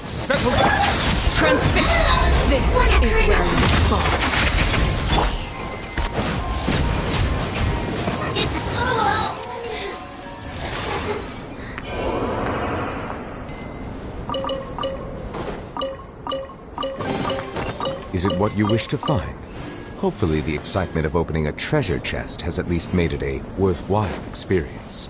Settle back! Transfixed! This is where you fall. Is it what you wish to find? Hopefully the excitement of opening a treasure chest has at least made it a worthwhile experience.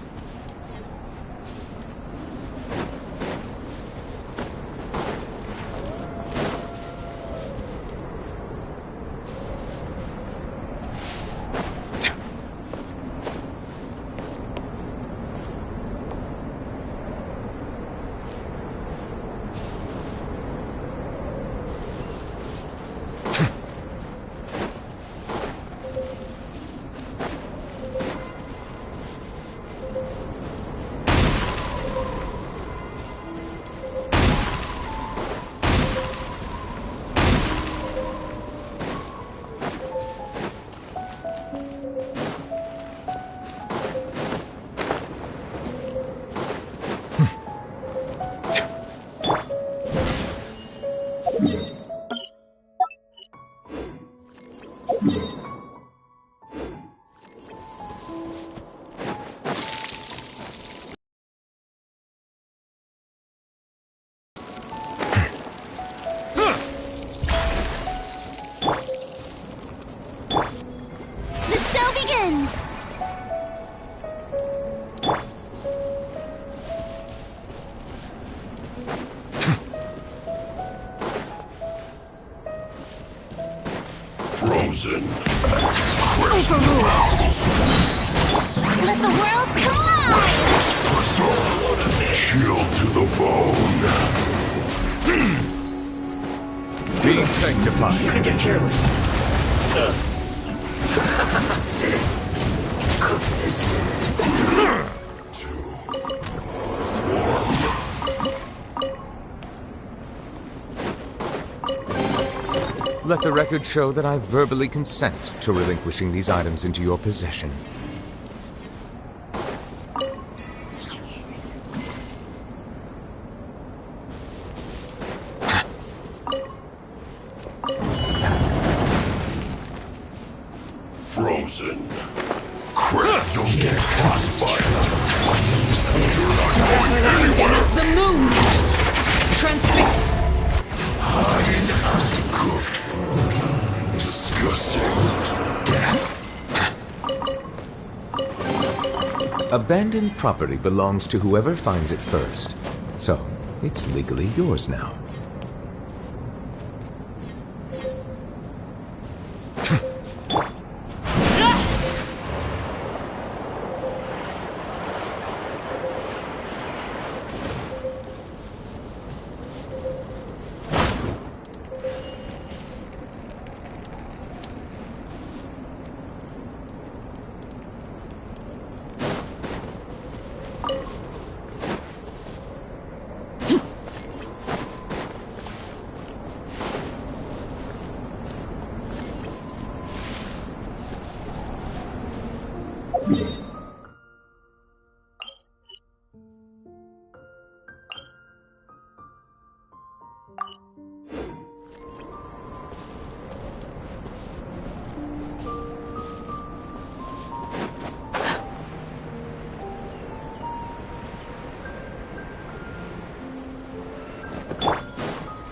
Let the world collide! Chilled to the bone. Be sanctified. Shouldn't get careless. Cook this. Let the record show that I verbally consent to relinquishing these items into your possession. Frozen. Crap, you'll get frostbite. You're not going anywhere. As the moon! Transfix! Cooked food. Disgusting. Death. Abandoned property belongs to whoever finds it first. So, it's legally yours now.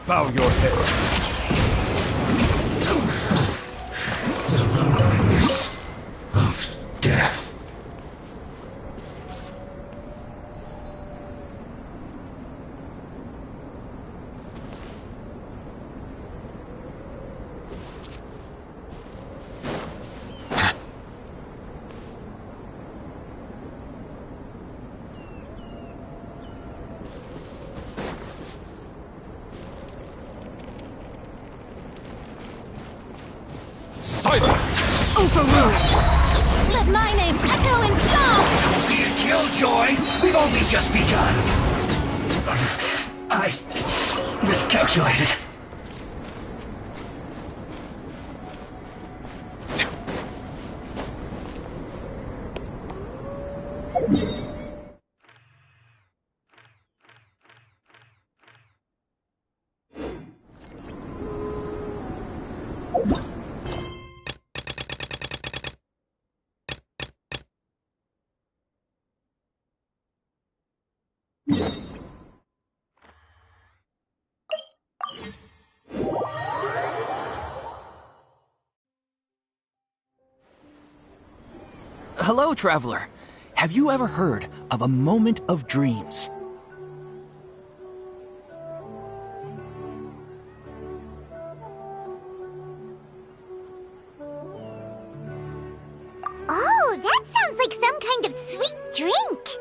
Bow your head. Darkness of death. Silence! Overruled! Let my name echo in song! Don't be a killjoy! We've only just begun! I miscalculated. Hello, traveler. Have you ever heard of a moment of dreams? Oh, that sounds like some kind of sweet drink.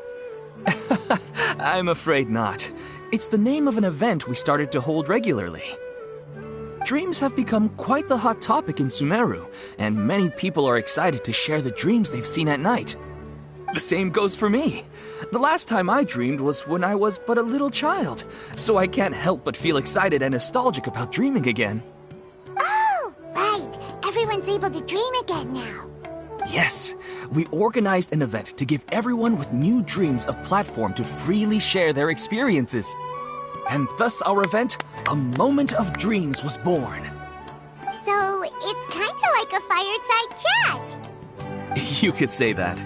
I'm afraid not. It's the name of an event we started to hold regularly. Dreams have become quite the hot topic in Sumeru, and many people are excited to share the dreams they've seen at night. The same goes for me. The last time I dreamed was when I was but a little child, so I can't help but feel excited and nostalgic about dreaming again. Oh, right. Everyone's able to dream again now. Yes, we organized an event to give everyone with new dreams a platform to freely share their experiences. And thus our event, A Moment of Dreams, was born. So, it's kind of like a fireside chat. You could say that.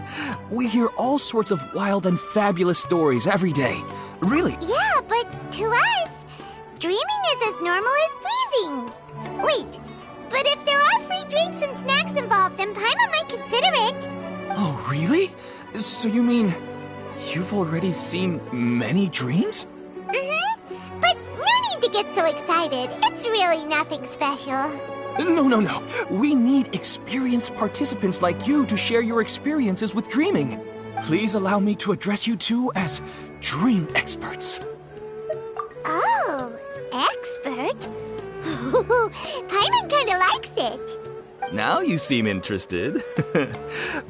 We hear all sorts of wild and fabulous stories every day. Really. Yeah, but to us, dreaming is as normal as breathing. Wait, but if there are free drinks and snacks involved, then Paimon might consider it. Oh, really? So you mean you've already seen many dreams? But no need to get so excited. It's really nothing special. No. We need experienced participants like you to share your experiences with dreaming. Please allow me to address you two as dream experts. Oh, expert? Paimon kinda likes it. Now you seem interested.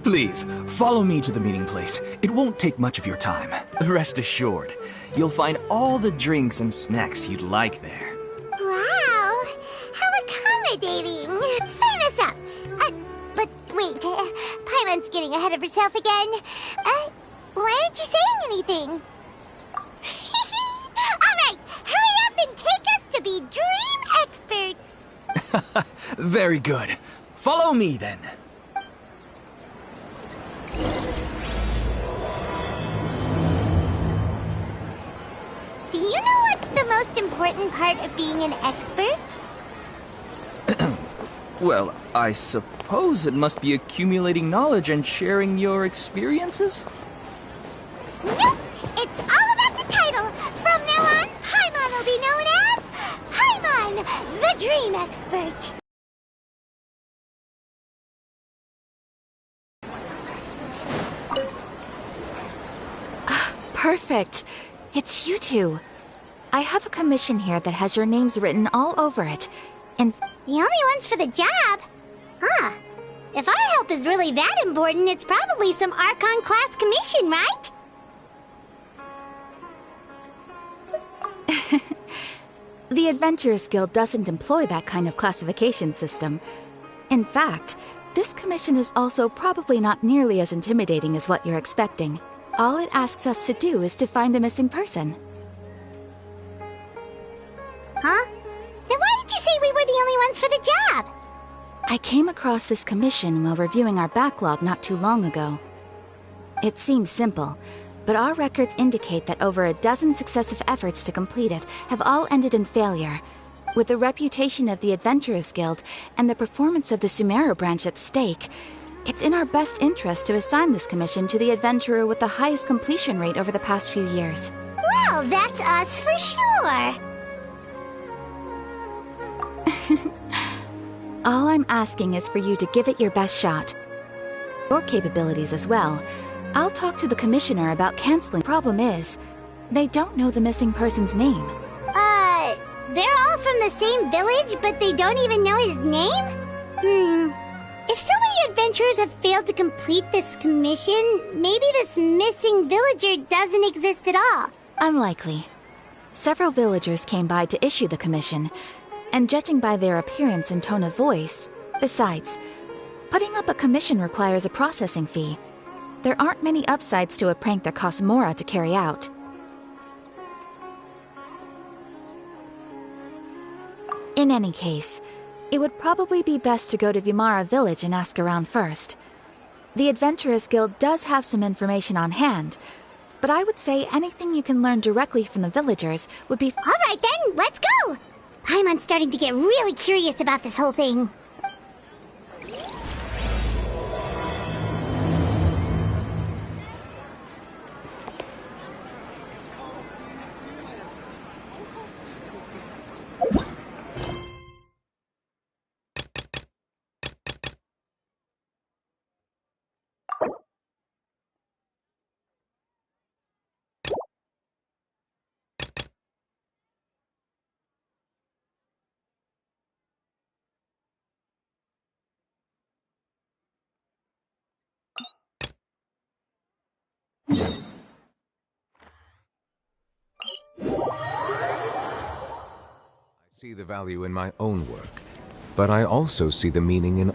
Please, follow me to the meeting place. It won't take much of your time. Rest assured, you'll find all the drinks and snacks you'd like there. Wow, how accommodating. Sign us up. But wait, Paimon's getting ahead of herself again. Why aren't you saying anything? All right, hurry up and take us to be dream experts. Very good. Follow me then. Do you know what's the most important part of being an expert? Well, I suppose it must be accumulating knowledge and sharing your experiences? Nope! It's all about the title! From now on, Paimon will be known as Paimon, the Dream Expert! Perfect. It's you two. I have a commission here that has your names written all over it. And The only ones for the job? Huh. If our help is really that important, it's probably some Archon class commission, right? the Adventurers Guild doesn't employ that kind of classification system. In fact, this commission is also probably not nearly as intimidating as what you're expecting. All it asks us to do is to find a missing person. Huh? Then why did you say we were the only ones for the job? I came across this commission while reviewing our backlog not too long ago. It seems simple, but our records indicate that over a dozen successive efforts to complete it have all ended in failure, With the reputation of the Adventurers Guild and the performance of the Sumeru branch at stake, it's in our best interest to assign this commission to the adventurer with the highest completion rate over the past few years. Well, that's us for sure. All I'm asking is for you to give it your best shot. Your capabilities as well. I'll talk to the commissioner about canceling. Problem is, they don't know the missing person's name. They're all from the same village, but they don't even know his name? If so many adventurers have failed to complete this commission, maybe this missing villager doesn't exist at all. Unlikely. Several villagers came by to issue the commission, and judging by their appearance and tone of voice... Besides, putting up a commission requires a processing fee. There aren't many upsides to a prank that costs Mora to carry out. In any case, it would probably be best to go to Vimara village and ask around first. The Adventurers Guild does have some information on hand, but I would say anything you can learn directly from the villagers would be... Alright then, let's go! Paimon's starting to get really curious about this whole thing. I see the value in my own work, but I also see the meaning in...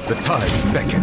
The tides beckon.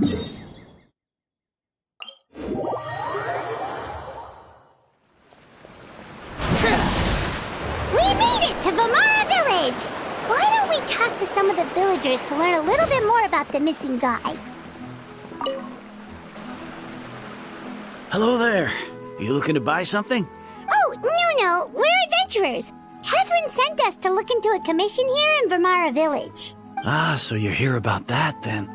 We made it to Vamara Village! Why don't we talk to some of the villagers to learn a little bit more about the missing guy? Hello there. You looking to buy something? Oh, no, we're adventurers. Catherine sent us to look into a commission here in Vamara Village. Ah, so you're here about that, then.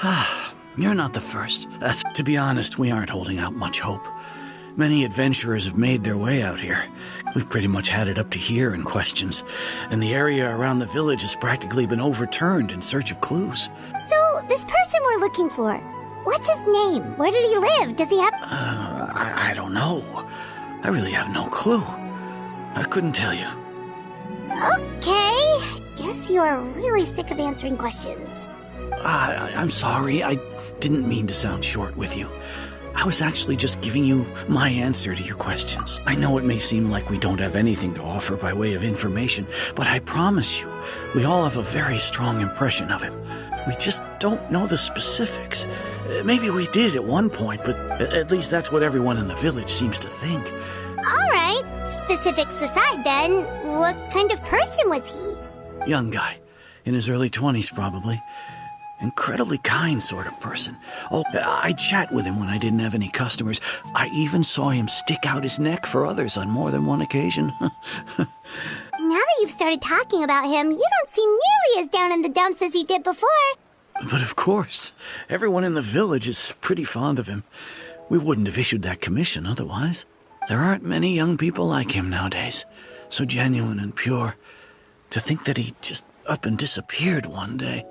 Ah, you're not the first. To be honest, we aren't holding out much hope. Many adventurers have made their way out here. We've pretty much had it up to here in questions, and the area around the village has practically been overturned in search of clues. So, this person we're looking for, what's his name? Where did he live? Does he have... I don't know. I really have no clue. I couldn't tell you. Okay. Guess you're really sick of answering questions. I'm sorry. I didn't mean to sound short with you. I was actually just giving you my answer to your questions. I know it may seem like we don't have anything to offer by way of information, but I promise you, we all have a very strong impression of him. We just don't know the specifics. Maybe we did at one point, but at least that's what everyone in the village seems to think. All right. Specifics aside, then, what kind of person was he? Young guy. In his early 20s, probably. Incredibly kind sort of person. Oh, I'd chat with him when I didn't have any customers. I even saw him stick out his neck for others on more than one occasion. Now that you've started talking about him, you don't seem nearly as down in the dumps as you did before. But of course, everyone in the village is pretty fond of him. We wouldn't have issued that commission otherwise. There aren't many young people like him nowadays. So genuine and pure. To think that he just up and disappeared one day.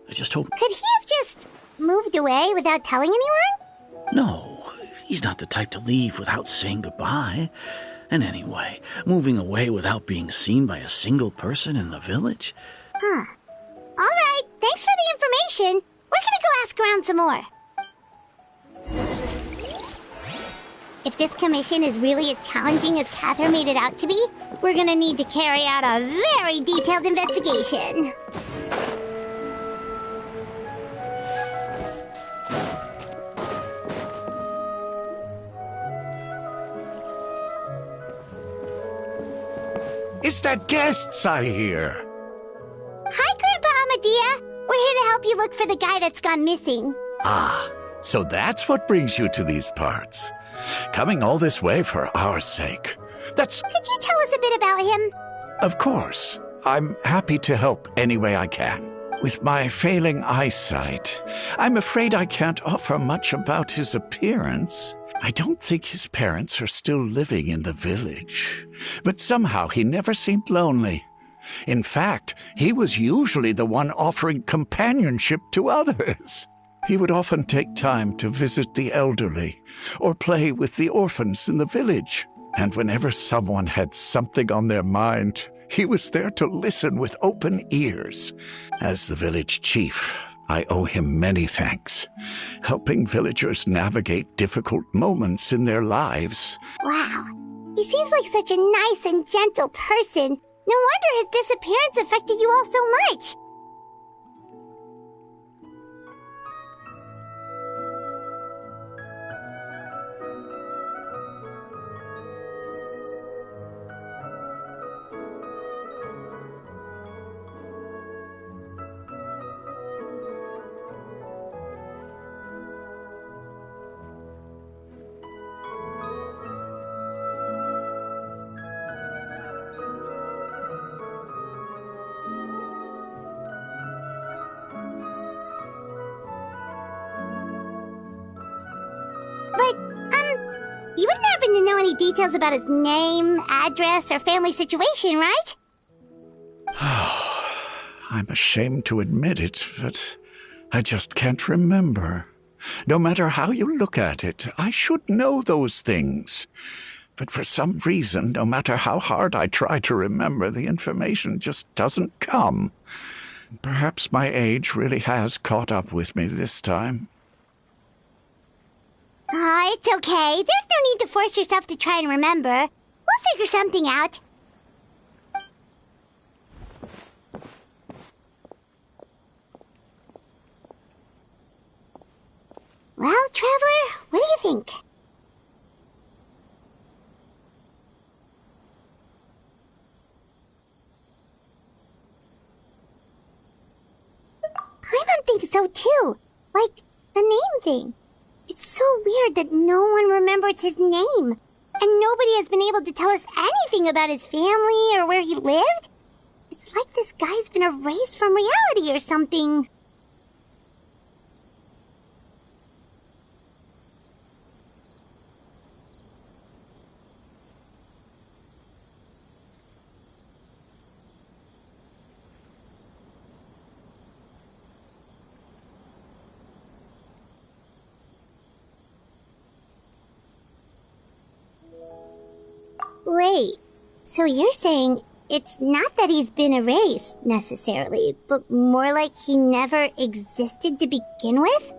I just hope... Could he have just moved away without telling anyone? No, he's not the type to leave without saying goodbye. And anyway, moving away without being seen by a single person in the village? Huh. All right, thanks for the information. We're gonna go ask around some more. If this commission is really as challenging as Catherine made it out to be, we're gonna need to carry out a very detailed investigation. It's that guests I hear. Hi, Grandpa Amadea. We're here to help you look for the guy that's gone missing. Ah, so that's what brings you to these parts. Coming all this way for our sake. That's... Could you tell us a bit about him? Of course. I'm happy to help any way I can. With my failing eyesight, I'm afraid I can't offer much about his appearance. I don't think his parents are still living in the village. But somehow he never seemed lonely. In fact, he was usually the one offering companionship to others. He would often take time to visit the elderly or play with the orphans in the village. And whenever someone had something on their mind, he was there to listen with open ears. As the village chief, I owe him many thanks, helping villagers navigate difficult moments in their lives. Wow, he seems like such a nice and gentle person. No wonder his disappearance affected you all so much. You wouldn't happen to know any details about his name, address, or family situation, right? I'm ashamed to admit it, but I just can't remember. No matter how you look at it, I should know those things. But for some reason, no matter how hard I try to remember, the information just doesn't come. Perhaps my age really has caught up with me this time. It's okay. There's no need to force yourself to try and remember. We'll figure something out. Well, Traveler, what do you think? Paimon thinks so too. Like, the name thing. It's so weird that no one remembers his name. And nobody has been able to tell us anything about his family or where he lived. It's like this guy's been erased from reality or something. Wait, so you're saying it's not that he's been erased, necessarily, but more like he never existed to begin with?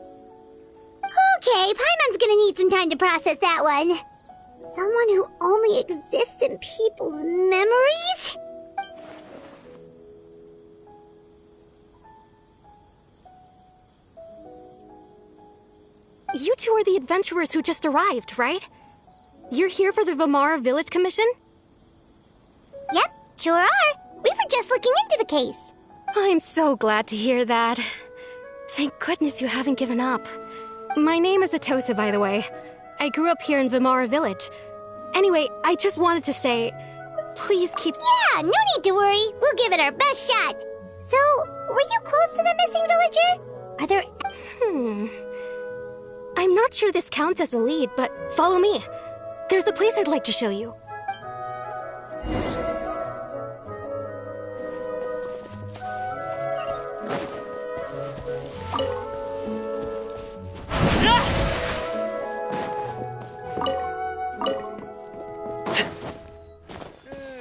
Okay, Paimon's gonna need some time to process that one. Someone who only exists in people's memories? You two are the adventurers who just arrived, right? You're here for the Vamara Village Commission? Yep, sure are. We were just looking into the case. I'm so glad to hear that. Thank goodness you haven't given up. My name is Atosa, by the way. I grew up here in Vamara Village. Anyway, I just wanted to say, please keep... Yeah, no need to worry. We'll give it our best shot. So, were you close to the missing villager? Are there... I'm not sure this counts as a lead, but follow me. There's a place I'd like to show you.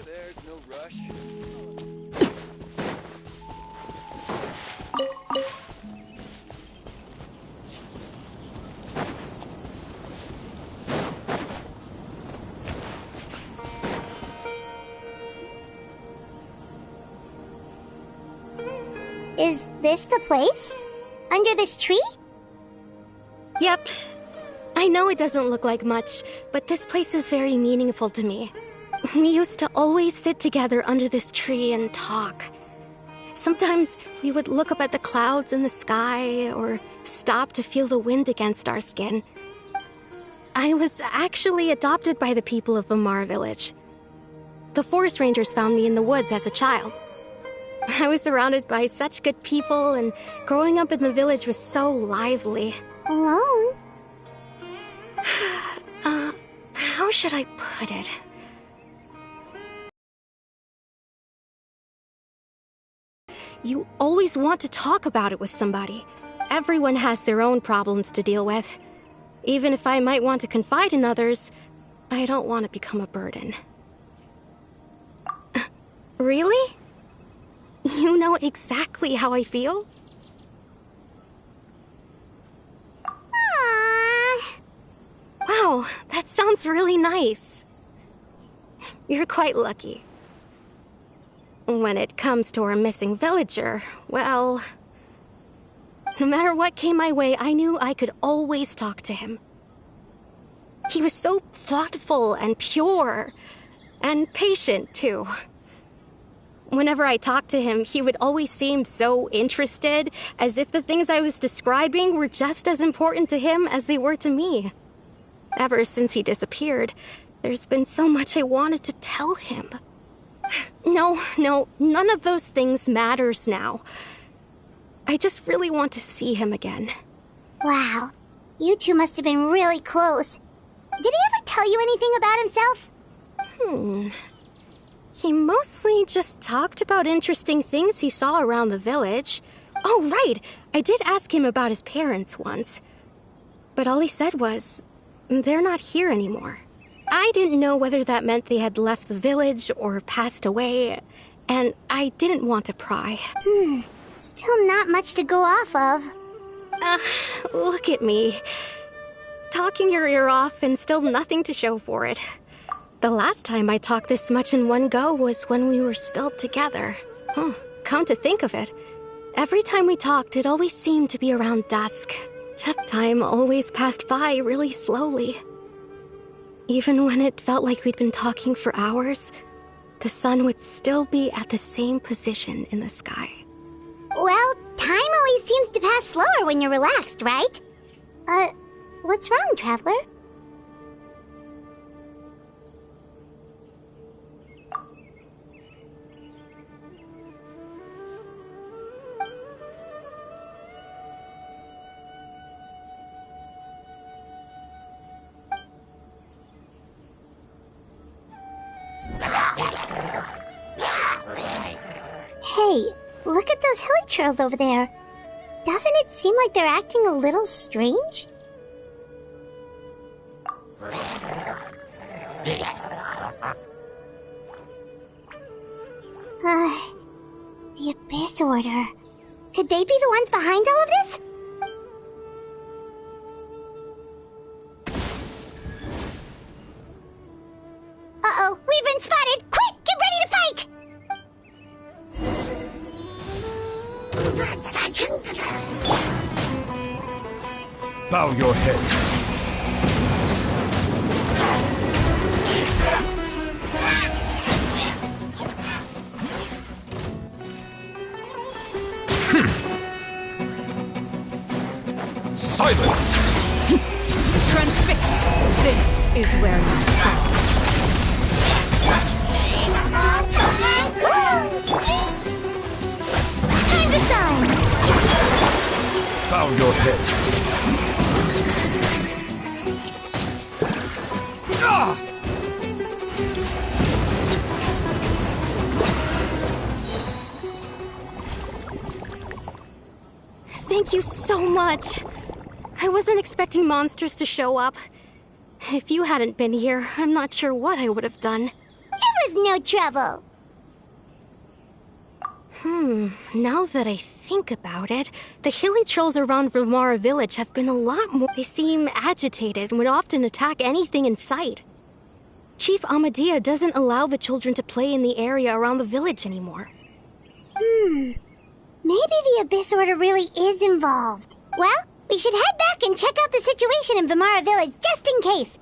There's no rush. Is this the place? Under this tree? Yep. I know it doesn't look like much, but this place is very meaningful to me. We used to always sit together under this tree and talk. Sometimes we would look up at the clouds in the sky, or stop to feel the wind against our skin. I was actually adopted by the people of Vamara Village. The forest rangers found me in the woods as a child. I was surrounded by such good people, and growing up in the village was so lively. Alone? How should I put it? You always want to talk about it with somebody. Everyone has their own problems to deal with. Even if I might want to confide in others, I don't want to become a burden. Really? You know exactly how I feel? Aww. Wow, that sounds really nice. You're quite lucky. When it comes to our missing villager, well... no matter what came my way, I knew I could always talk to him. He was so thoughtful and pure, and patient, too. Whenever I talked to him, he would always seem so interested, as if the things I was describing were just as important to him as they were to me. Ever since he disappeared, there's been so much I wanted to tell him. No, none of those things matters now. I just really want to see him again. Wow, you two must have been really close. Did he ever tell you anything about himself? He mostly just talked about interesting things he saw around the village. Oh, right! I did ask him about his parents once. But all he said was, they're not here anymore. I didn't know whether that meant they had left the village or passed away, and I didn't want to pry. Still not much to go off of. Look at me. Talking your ear off and still nothing to show for it. The last time I talked this much in one go was when we were still together. Come to think of it, every time we talked, it always seemed to be around dusk. Just time always passed by really slowly. Even when it felt like we'd been talking for hours, the sun would still be at the same position in the sky. Well, time always seems to pass slower when you're relaxed, right? What's wrong, Traveler? Hey, look at those hilichurls over there. Doesn't it seem like they're acting a little strange? The Abyss Order. Could they be the ones behind all of this? Uh-oh, we've been spotted! Quick, get ready to fight! Bow your head. Silence! Transfixed. This is where you fall. Time to shine! Bow your head. Ah! Thank you so much. I wasn't expecting monsters to show up. If you hadn't been here, I'm not sure what I would have done. It was no trouble. Now that I think about it, the hilichurls around Vilmara village have been a lot more. They seem agitated and would often attack anything in sight. Chief Amadea doesn't allow the children to play in the area around the village anymore. Maybe the Abyss Order really is involved. Well, we should head back and check out the situation in Vilmara village just in case.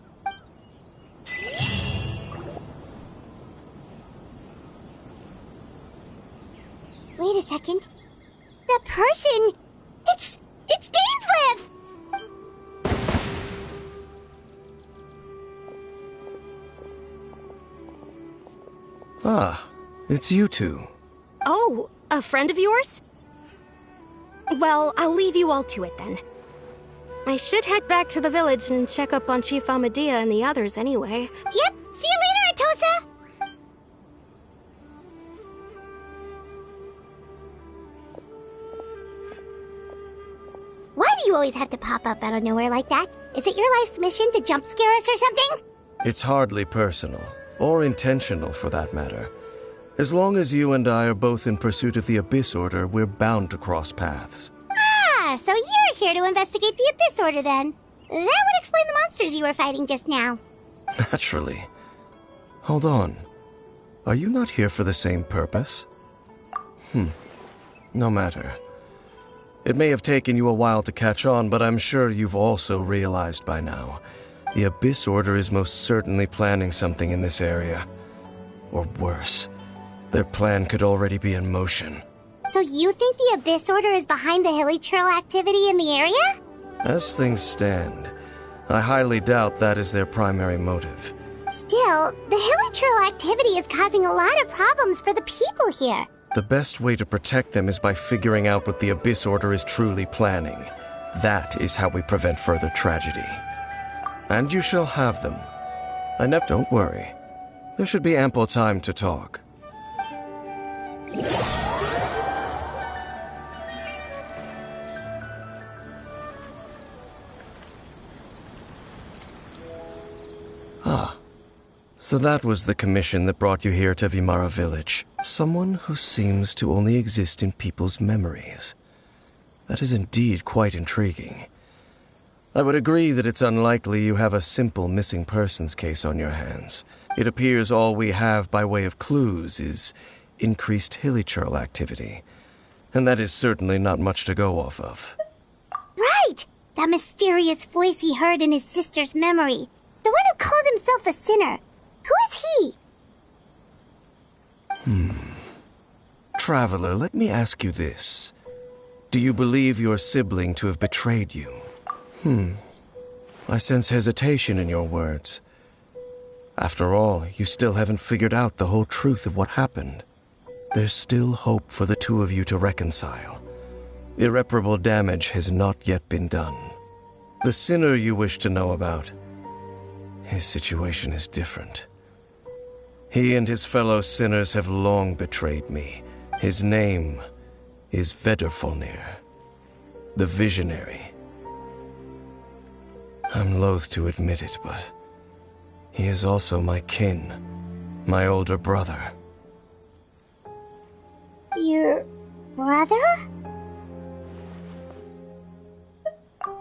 Wait a second. The person... It's Dainslev! Ah, it's you two. Oh, a friend of yours? Well, I'll leave you all to it then. I should head back to the village and check up on Chief Amadea and the others anyway. Yep, see you later, Atosa! Why do you always have to pop up out of nowhere like that? Is it your life's mission to jump scare us or something? It's hardly personal, or intentional for that matter. As long as you and I are both in pursuit of the Abyss Order, we're bound to cross paths. Ah, so you're here to investigate the Abyss Order then. That would explain the monsters you were fighting just now. Naturally. Hold on. Are you not here for the same purpose? No matter. It may have taken you a while to catch on, but I'm sure you've also realized by now. The Abyss Order is most certainly planning something in this area. Or worse, their plan could already be in motion. So you think the Abyss Order is behind the hilichurl activity in the area? As things stand, I highly doubt that is their primary motive. Still, the hilichurl activity is causing a lot of problems for the people here. The best way to protect them is by figuring out what the Abyss Order is truly planning. That is how we prevent further tragedy. And you shall have them. Don't worry. There should be ample time to talk. Ah. So that was the commission that brought you here to Vilmara village. Someone who seems to only exist in people's memories. That is indeed quite intriguing. I would agree that it's unlikely you have a simple missing persons case on your hands. It appears all we have by way of clues is increased hilichurl activity. And that is certainly not much to go off of. Right! That mysterious voice he heard in his sister's memory. The one who called himself a sinner. Who is he? Traveler, let me ask you this. Do you believe your sibling to have betrayed you? I sense hesitation in your words. After all, you still haven't figured out the whole truth of what happened. There's still hope for the two of you to reconcile. Irreparable damage has not yet been done. The sinner you wish to know about, his situation is different. He and his fellow sinners have long betrayed me. His name is Vederfolnir, the Visionary. I'm loath to admit it, but he is also my kin, my older brother. Your brother?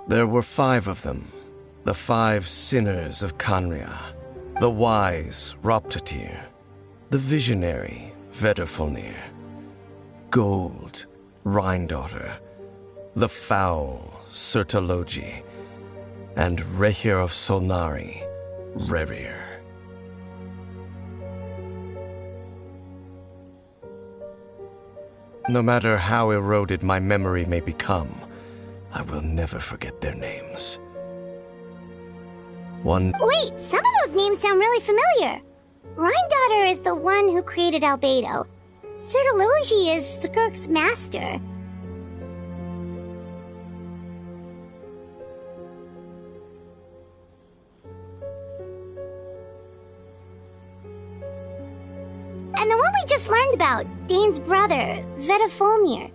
There were 5 of them, the 5 sinners of Khanria. The wise Roptatir, the visionary Vederfolnir, Gold Rhindaughter, the foul Sertalogi, and Rehir of Solnari, Rerir. No matter how eroded my memory may become, I will never forget their names. Wait, some of those names sound really familiar. Rhindaughter is the one who created Albedo. Sertalogi is Skirk's master. And the one we just learned about, Dane's brother, Vederfolnir.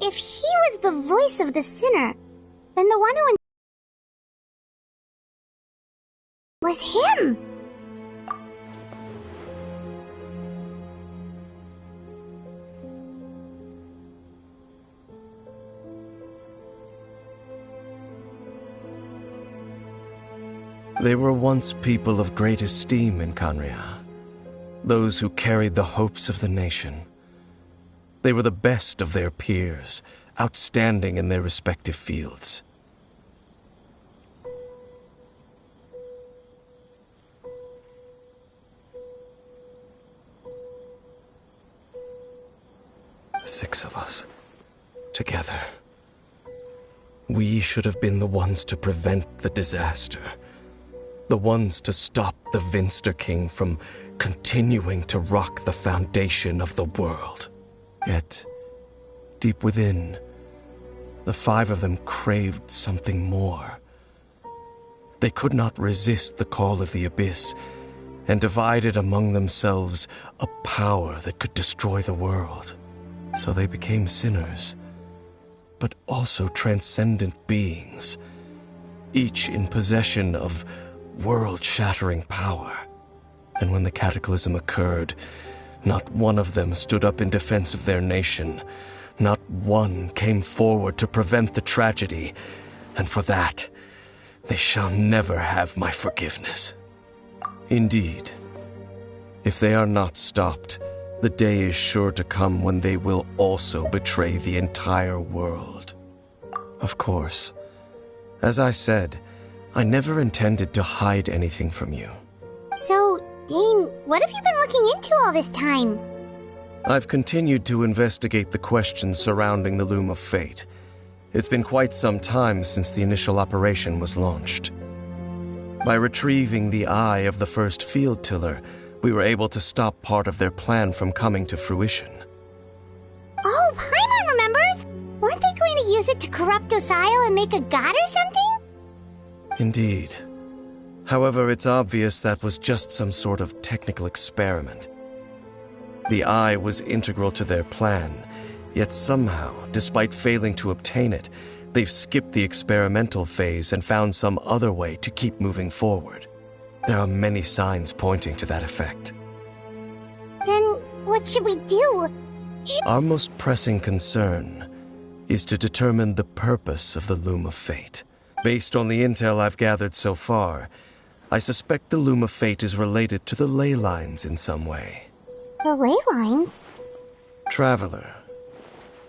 If he was the voice of the sinner, then the one who was him. They were once people of great esteem in Khanria, those who carried the hopes of the nation. They were the best of their peers, outstanding in their respective fields. The 6 of us, together. We should have been the ones to prevent the disaster. The ones to stop the Vinster King from continuing to rock the foundation of the world. Yet, deep within, the 5 of them craved something more. They could not resist the call of the Abyss, and divided among themselves a power that could destroy the world. So they became sinners, but also transcendent beings, each in possession of world-shattering power. And when the cataclysm occurred, not one of them stood up in defense of their nation. Not one came forward to prevent the tragedy. And for that, they shall never have my forgiveness. Indeed, if they are not stopped, the day is sure to come when they will also betray the entire world. Of course, as I said, I never intended to hide anything from you. So, Dane, what have you been looking into all this time? I've continued to investigate the questions surrounding the Loom of Fate. It's been quite some time since the initial operation was launched. By retrieving the eye of the first field tiller, we were able to stop part of their plan from coming to fruition. Oh, Paimon remembers! Weren't they going to use it to corrupt Osile and make a god or something? Indeed. However, it's obvious that was just some sort of technical experiment. The eye was integral to their plan, yet somehow, despite failing to obtain it, they've skipped the experimental phase and found some other way to keep moving forward. There are many signs pointing to that effect. Then what should we do? Our most pressing concern is to determine the purpose of the Loom of Fate. Based on the intel I've gathered so far, I suspect the Loom of Fate is related to the ley lines in some way. The ley lines? Traveler,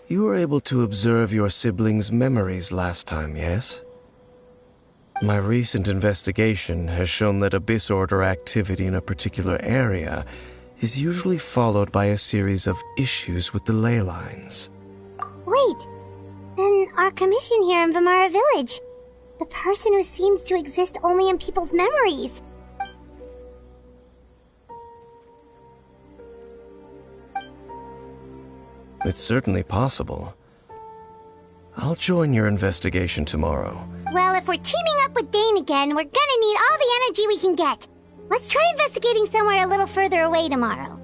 you were able to observe your siblings' memories last time, yes? My recent investigation has shown that Abyss Order activity in a particular area is usually followed by a series of issues with the ley lines. Wait, then our commission here in Vimara Village. The person who seems to exist only in people's memories. It's certainly possible. I'll join your investigation tomorrow. Well, if we're teaming up with Dane again, we're gonna need all the energy we can get. Let's try investigating somewhere a little further away tomorrow.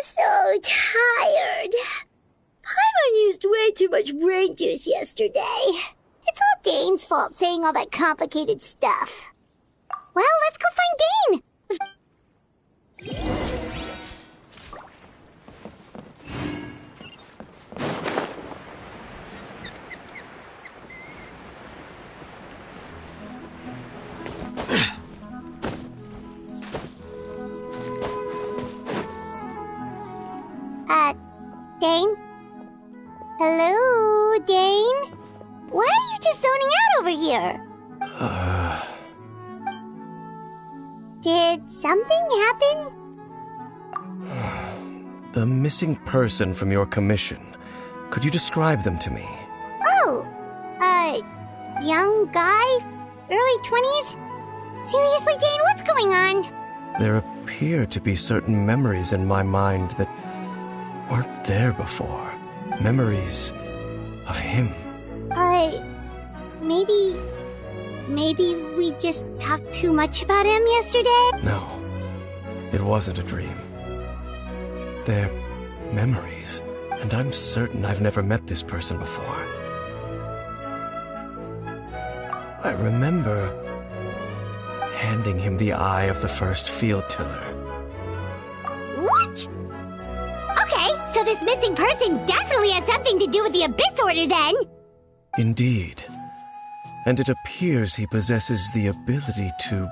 So tired. Paimon used way too much brain juice yesterday. It's all Dane's fault saying all that complicated stuff. Well, let's go find Dane! Dane? Hello, Dane? Why are you just zoning out over here? Did something happen? The missing person from your commission. Could you describe them to me? Oh, young guy? Early 20s? Seriously, Dane, what's going on? There appear to be certain memories in my mind that weren't there before. Memories of him. Maybe we just talked too much about him yesterday? No, it wasn't a dream. They're memories, and I'm certain I've never met this person before. I remember handing him the eye of the first field tiller. What? Okay, so this missing person definitely has something to do with the Abyss Order then! Indeed. And it appears he possesses the ability to...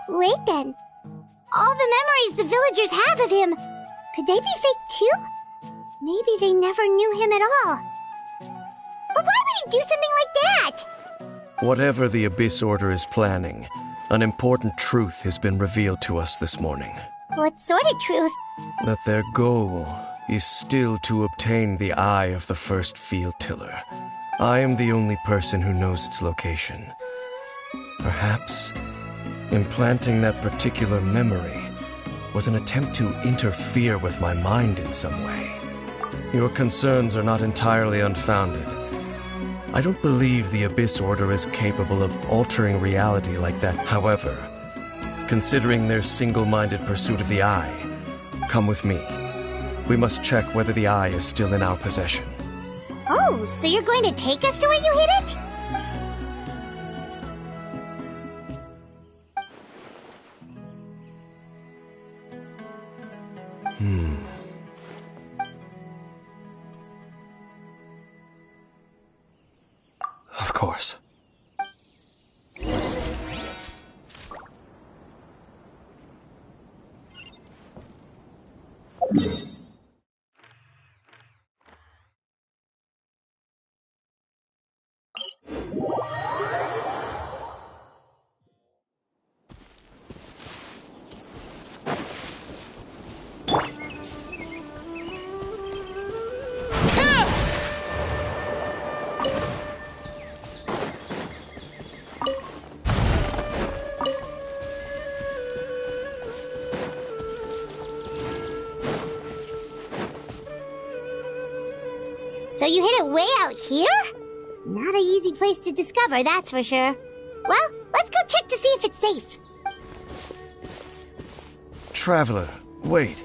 Wait then. All the memories the villagers have of him, could they be fake too? Maybe they never knew him at all. But why would he do something like that? Whatever the Abyss Order is planning, an important truth has been revealed to us this morning. What sort of truth? That their goal is still to obtain the eye of the first field tiller. I am the only person who knows its location. Perhaps implanting that particular memory was an attempt to interfere with my mind in some way. Your concerns are not entirely unfounded. I don't believe the Abyss Order is capable of altering reality like that. However, considering their single-minded pursuit of the eye, come with me. We must check whether the eye is still in our possession. Oh, so you're going to take us to where you hid it? Of course. So you hid it way out here? Not an easy place to discover, that's for sure. Well, let's go check to see if it's safe. Traveler, wait.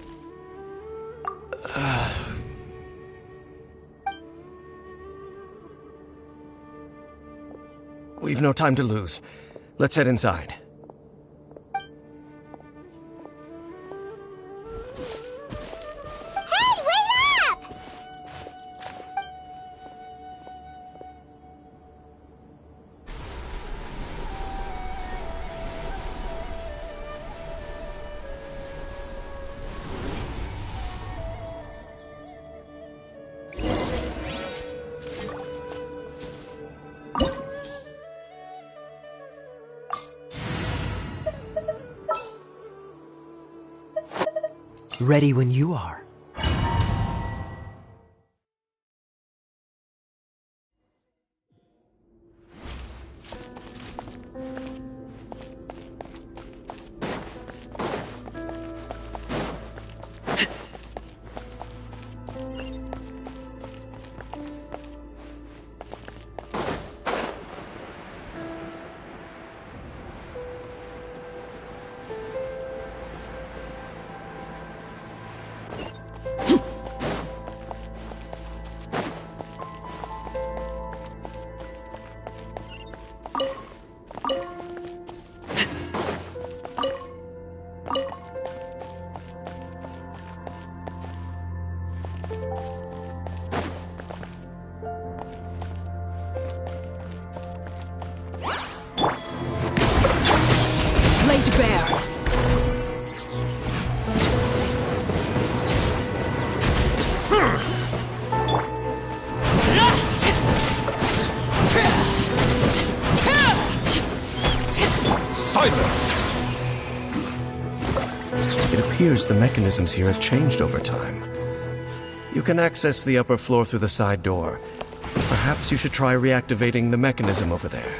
We've no time to lose. Let's head inside. Hey, wait up! Ready when you are. Laid bare. Silence! It appears the mechanisms here have changed over time. You can access the upper floor through the side door. Perhaps you should try reactivating the mechanism over there.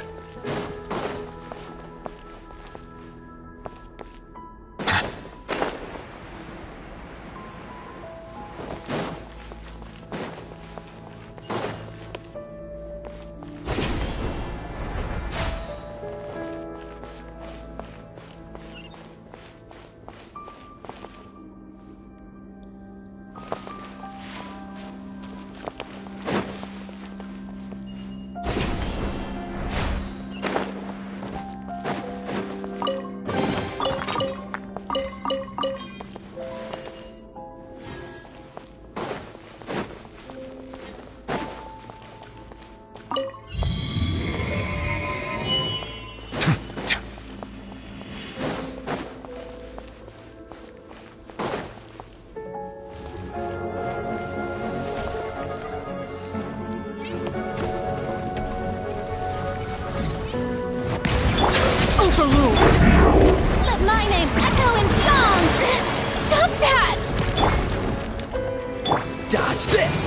Overruled. Let my name echo in song. Stop that! Dodge this!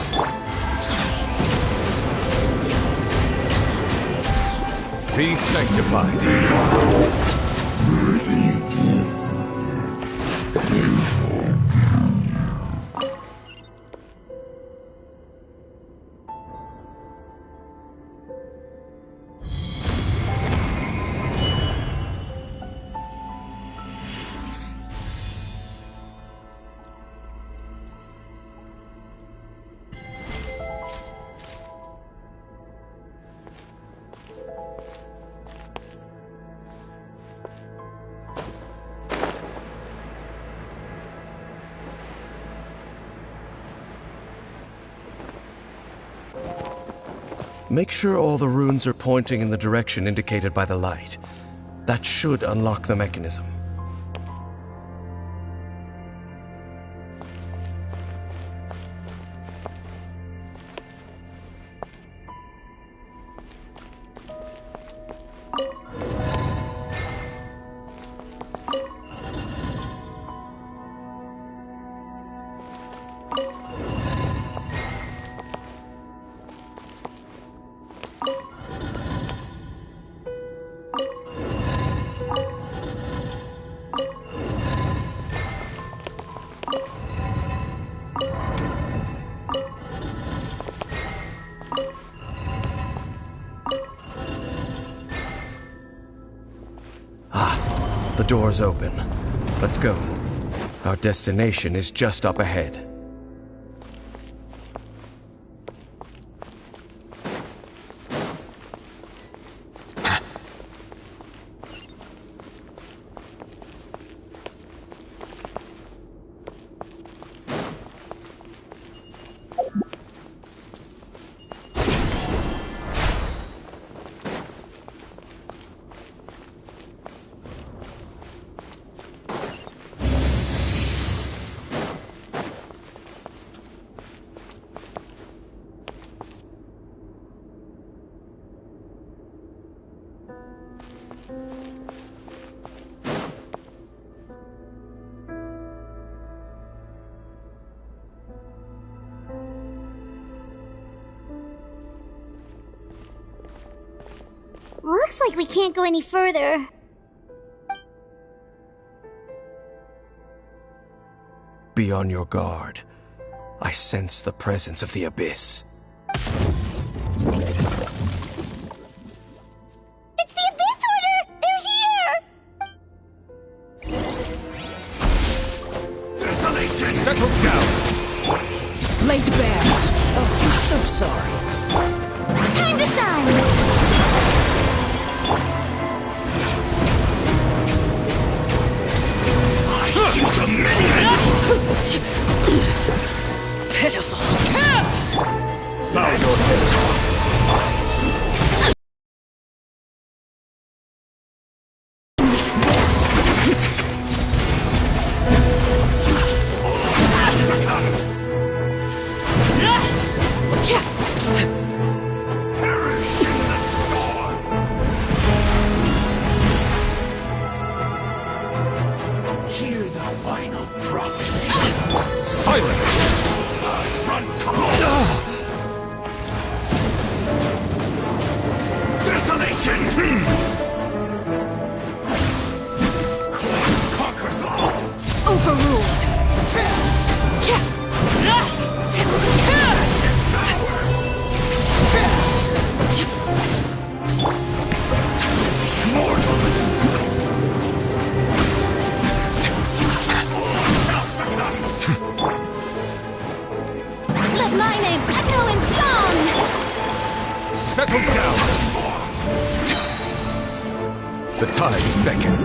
Be sanctified. Make sure all the runes are pointing in the direction indicated by the light. That should unlock the mechanism. The door's open. Let's go. Our destination is just up ahead. like we can't go any further. Be on your guard. I sense the presence of the Abyss. It's the Abyss Order! They're here! Desolation! Settle down! Laid bare. Oh, I'm so sorry. Time to shine! Pitiful. Bow your head. Hear the final prophecy. Silence! Run from Desolation! Quest conquers all! Overruled. Mortals! Let my name echo in song! Settle down! The tides beckon.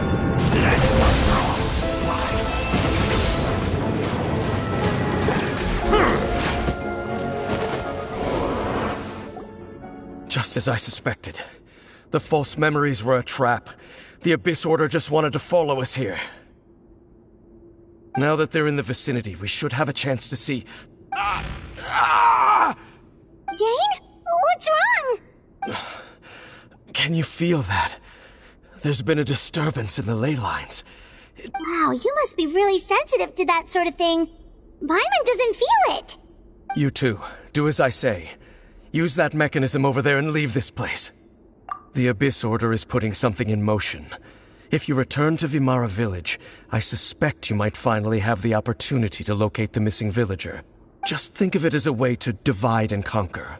Just as I suspected. The false memories were a trap. The Abyss Order just wanted to follow us here. Now that they're in the vicinity, we should have a chance to see... Dane? What's wrong? Can you feel that? There's been a disturbance in the ley lines. Wow, you must be really sensitive to that sort of thing. Paimon doesn't feel it. You too. Do as I say. Use that mechanism over there and leave this place. The Abyss Order is putting something in motion. If you return to Vimara Village, I suspect you might finally have the opportunity to locate the missing villager. Just think of it as a way to divide and conquer.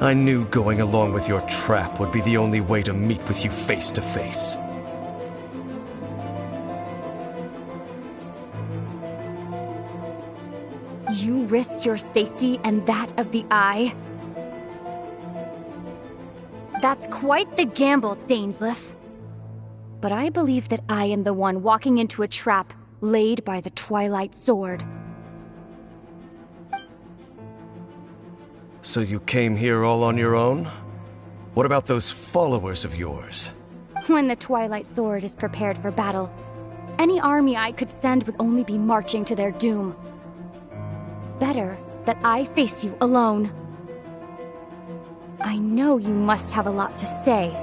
I knew going along with your trap would be the only way to meet with you face to face. You risked your safety and that of the Eye? That's quite the gamble, Dainsleif. But I believe that I am the one walking into a trap laid by the Twilight Sword. So you came here all on your own? What about those followers of yours? When the Twilight Sword is prepared for battle, any army I could send would only be marching to their doom. Better that I face you alone. I know you must have a lot to say,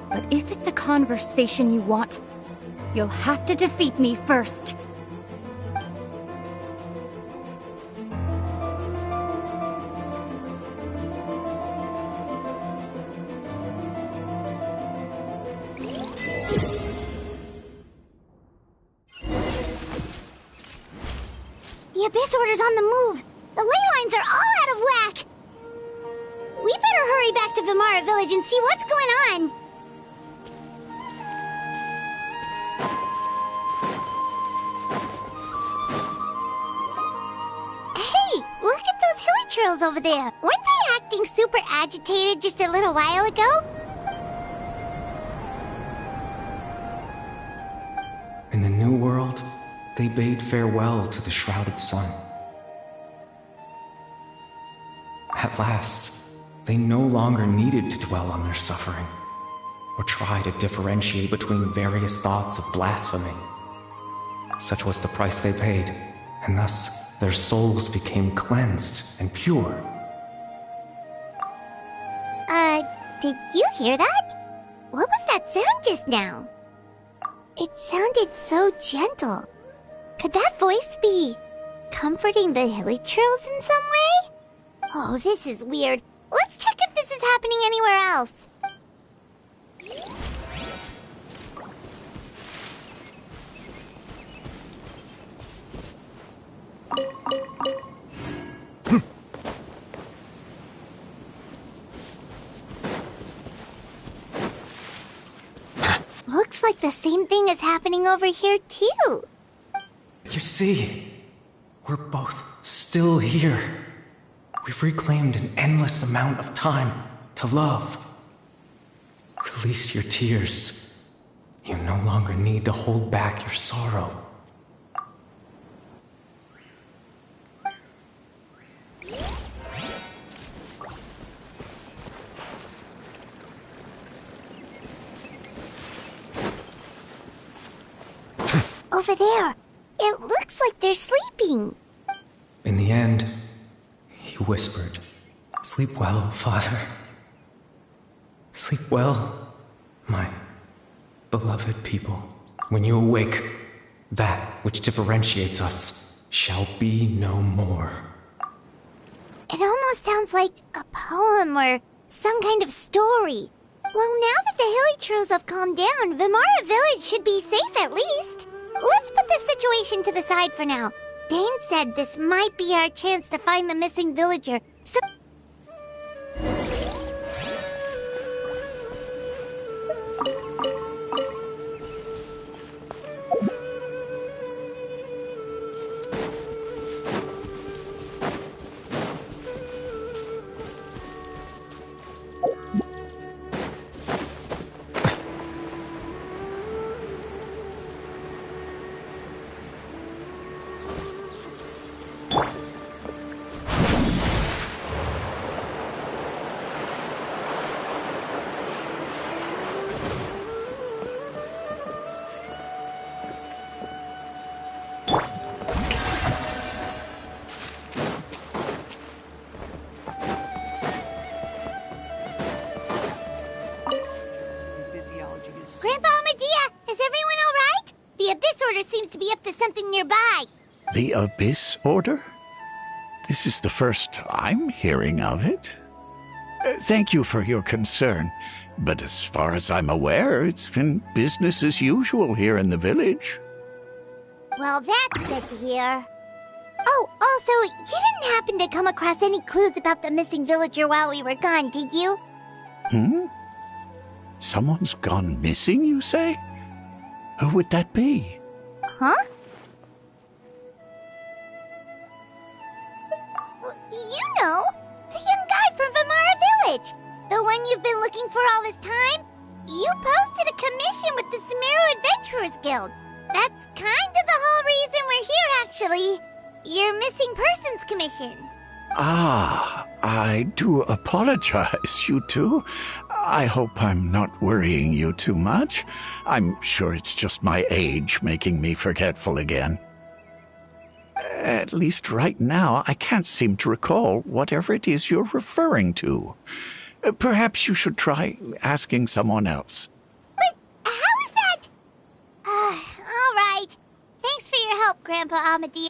but if it's a conversation you want, you'll have to defeat me first. The Abyss Order's on the move. The ley lines are all out of whack. We better hurry back to Vimara Village and see what's going on. Hey, look at those hilly churls over there. Weren't they acting super agitated just a little while ago? In the new world, they bade farewell to the shrouded sun. At last, they no longer needed to dwell on their suffering, or try to differentiate between various thoughts of blasphemy. Such was the price they paid, and thus their souls became cleansed and pure. Did you hear that? What was that sound just now? It sounded so gentle. Could that voice be comforting the hilly churls in some way? Oh, this is weird. Let's check if this is happening anywhere else. Looks like the same thing is happening over here, too. You see, we're both still here. We've reclaimed an endless amount of time to love. Release your tears. You no longer need to hold back your sorrow. Over there. It looks like they're sleeping. In the end, he whispered, "Sleep well, Father. Sleep well, my beloved people. When you awake, that which differentiates us shall be no more." It almost sounds like a poem or some kind of story. Well, now that the hilly trolls have calmed down, Vimara Village should be safe at least. Let's put this situation to the side for now. Dane said this might be our chance to find the missing villager, so... Grandpa Medea, is everyone all right? The Abyss Order seems to be up to something nearby. The Abyss Order? This is the first I'm hearing of it. Thank you for your concern, but as far as I'm aware, it's been business as usual here in the village. Well, that's good to hear. Oh, also, you didn't happen to come across any clues about the missing villager while we were gone, did you? Someone's gone missing, you say? Who would that be? Huh? Well, you know, the young guy from Vimara Village. The one you've been looking for all this time. You posted a commission with the Sumeru Adventurers Guild. That's kind of the whole reason we're here, actually. Your missing persons commission. Ah, I do apologize, you two. I hope I'm not worrying you too much. I'm sure it's just my age making me forgetful again. At least right now, I can't seem to recall whatever it is you're referring to. Perhaps you should try asking someone else. But how is that? All right. Thanks for your help, Grandpa Amadea.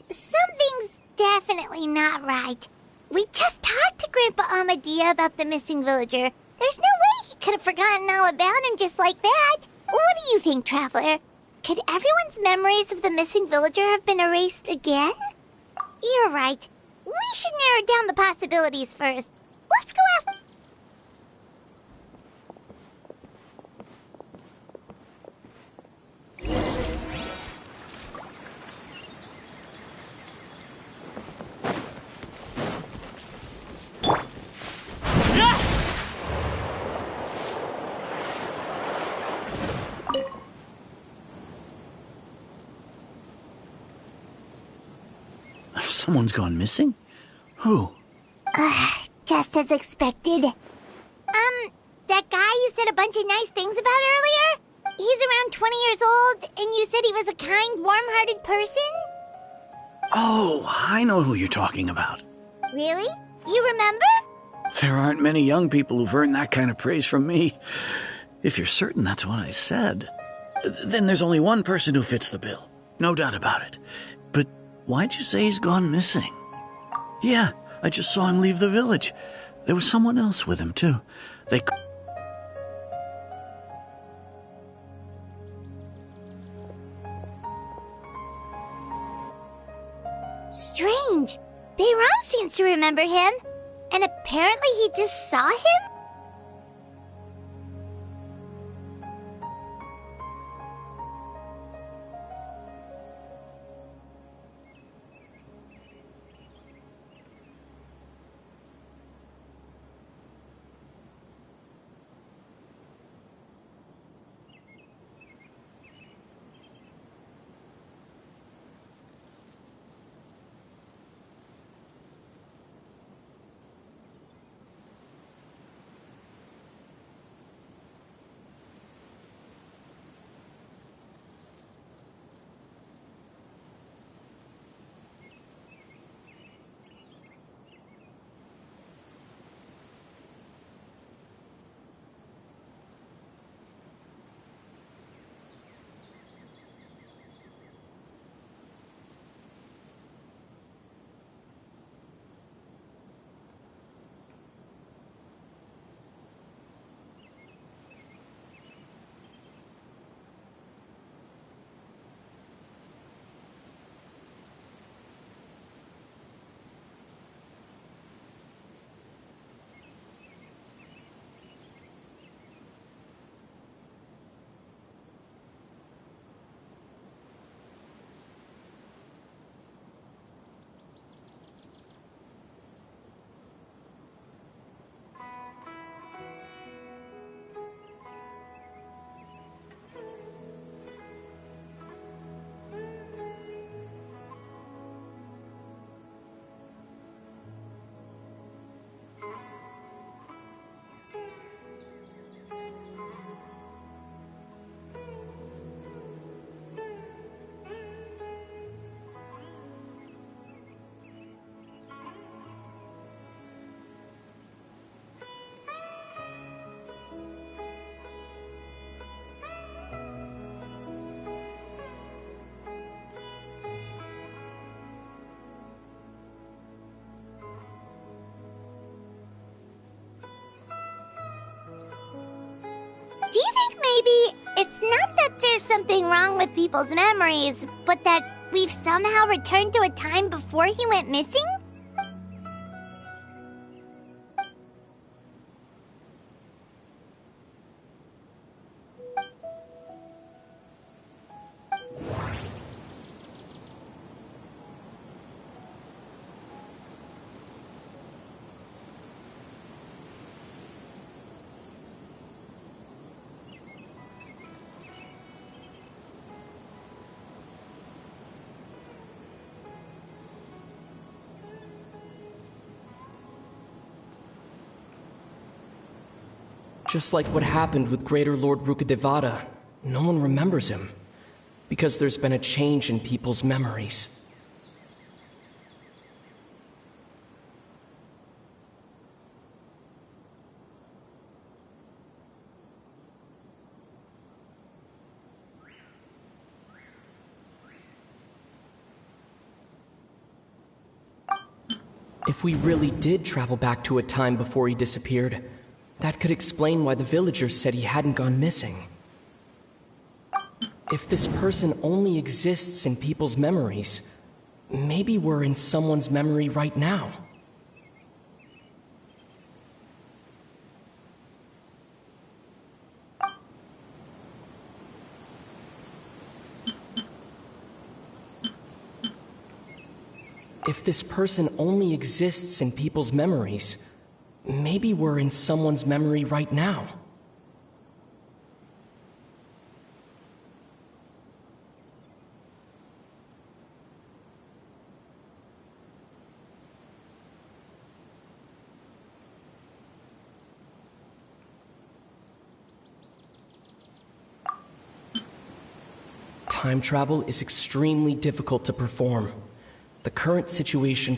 Something's definitely not right. We just talked to Grandpa Amadea about the missing villager. There's no way he could have forgotten all about him just like that. What do you think, Traveler? Could everyone's memories of the missing villager have been erased again? You're right. We should narrow down the possibilities first. Let's go ask... Someone's gone missing? Who? Just as expected. That guy you said a bunch of nice things about earlier? He's around 20 years old, and you said he was a kind, warm-hearted person? Oh, I know who you're talking about. Really? You remember? There aren't many young people who've earned that kind of praise from me. If you're certain that's what I said, then there's only one person who fits the bill. No doubt about it. But why'd you say he's gone missing? Yeah, I just saw him leave the village. There was someone else with him, too. They... Strange. Bayram seems to remember him. And apparently he just saw him? Do you think maybe it's not that there's something wrong with people's memories, but that we've somehow returned to a time before he went missing? Just like what happened with Greater Lord Rukadevada, no one remembers him, because there's been a change in people's memories. If we really did travel back to a time before he disappeared, that could explain why the villagers said he hadn't gone missing. If this person only exists in people's memories, maybe we're in someone's memory right now. If this person only exists in people's memories, maybe we're in someone's memory right now. Time travel is extremely difficult to perform. The current situation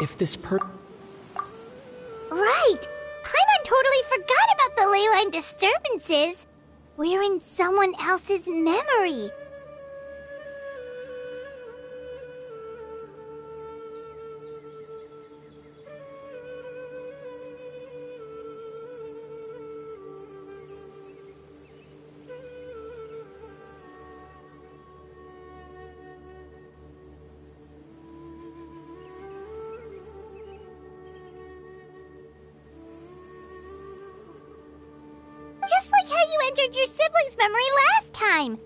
if this Right! Paimon totally forgot about the ley line disturbances. We're in someone else's memory. Just like how you entered your sibling's memory last time.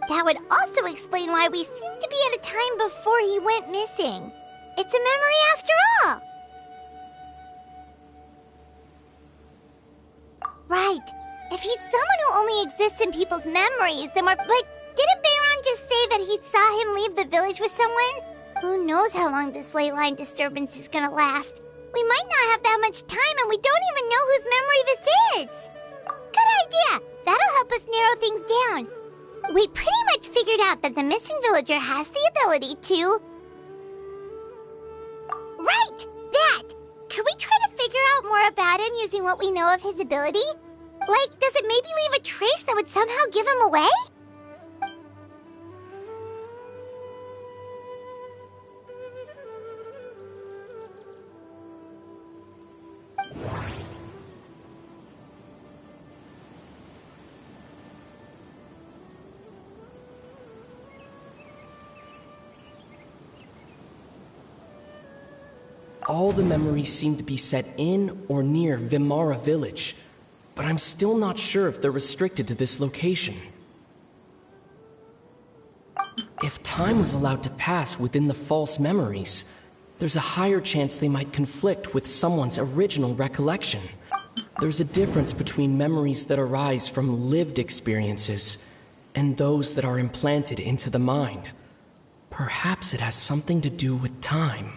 That would also explain why we seem to be at a time before he went missing. It's a memory after all. Right. If he's someone who only exists in people's memories, then we're... But didn't Bayron just say that he saw him leave the village with someone? Who knows how long this ley line disturbance is gonna last? We might not have that much time, and we don't even know whose memory this is. Good idea. That'll help us narrow things down. We pretty much figured out that the missing villager has the ability to... Right! That! Could we try to figure out more about him using what we know of his ability? Like, does it maybe leave a trace that would somehow give him away? All the memories seem to be set in or near Vimara village, but I'm still not sure if they're restricted to this location. If time was allowed to pass within the false memories, there's a higher chance they might conflict with someone's original recollection. There's a difference between memories that arise from lived experiences and those that are implanted into the mind. Perhaps it has something to do with time.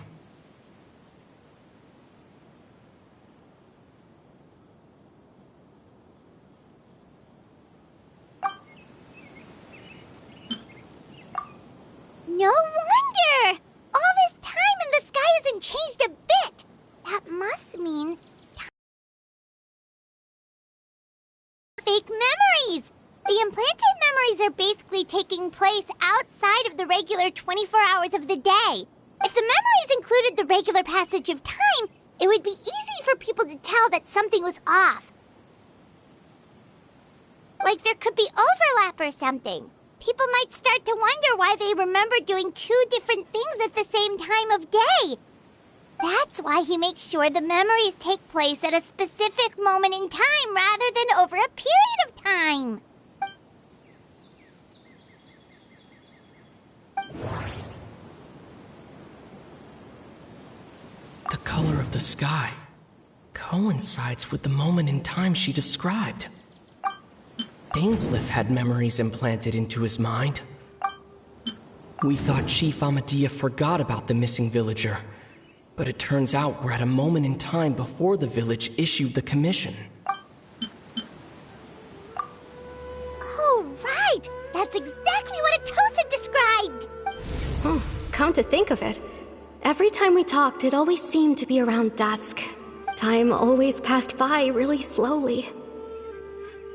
No wonder! All this time and the sky hasn't changed a bit! That must mean... fake memories! The implanted memories are basically taking place outside of the regular 24 hours of the day. If the memories included the regular passage of time, it would be easy for people to tell that something was off. Like there could be overlap or something. People might start to wonder why they remember doing two different things at the same time of day. That's why he makes sure the memories take place at a specific moment in time rather than over a period of time. The color of the sky coincides with the moment in time she described. Dainsleif had memories implanted into his mind. We thought Chief Amadia forgot about the missing villager, but it turns out we're at a moment in time before the village issued the commission. Oh, right! That's exactly what Atosa described! Oh, come to think of it, every time we talked, it always seemed to be around dusk. Time always passed by really slowly.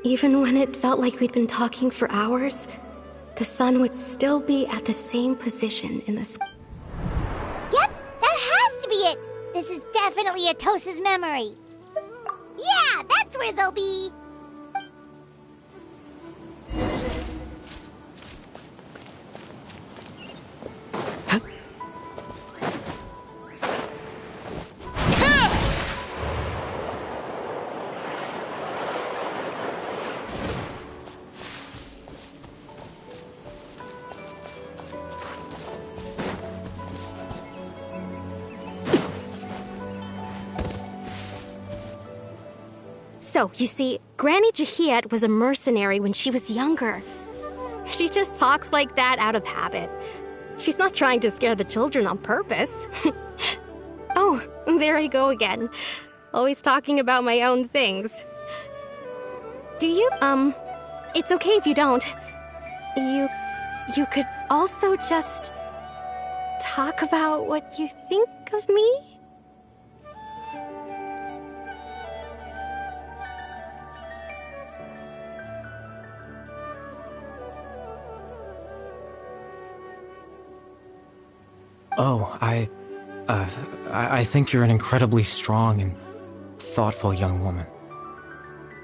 Even when it felt like we'd been talking for hours, the sun would still be at the same position in the sky. Yep, that has to be it! This is definitely Atosa's memory. Yeah, that's where they'll be! So, you see, Granny Jahiet was a mercenary when she was younger. She just talks like that out of habit. She's not trying to scare the children on purpose. Oh, there I go again. Always talking about my own things. Do you, it's okay if you don't. You could also just talk about what you think of me? Oh, I think you're an incredibly strong and thoughtful young woman.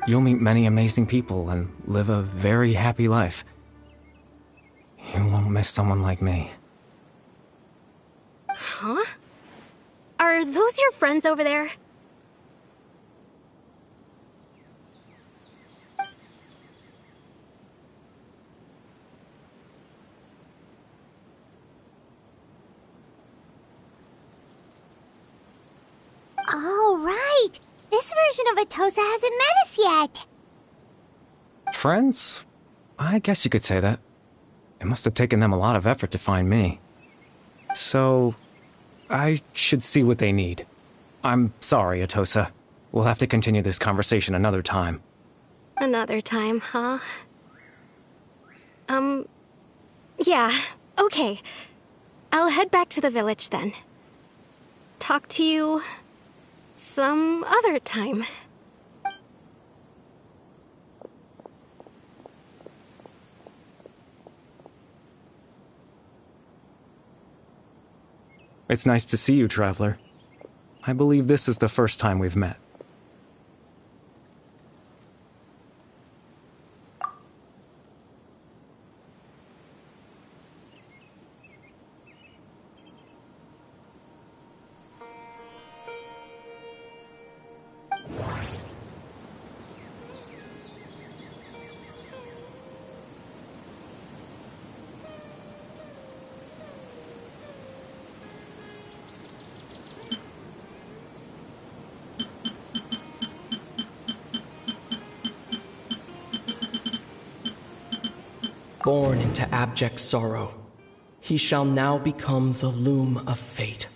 You'll meet many amazing people and live a very happy life. You won't miss someone like me. Huh? Are those your friends over there? Oh, right! This version of Atosa hasn't met us yet! Friends? I guess you could say that. It must have taken them a lot of effort to find me. So, I should see what they need. I'm sorry, Atosa. We'll have to continue this conversation another time. Another time, huh? Yeah, okay. I'll head back to the village then. Talk to you some other time. It's nice to see you, Traveler. I believe this is the first time we've met. Born into abject sorrow, he shall now become the loom of fate.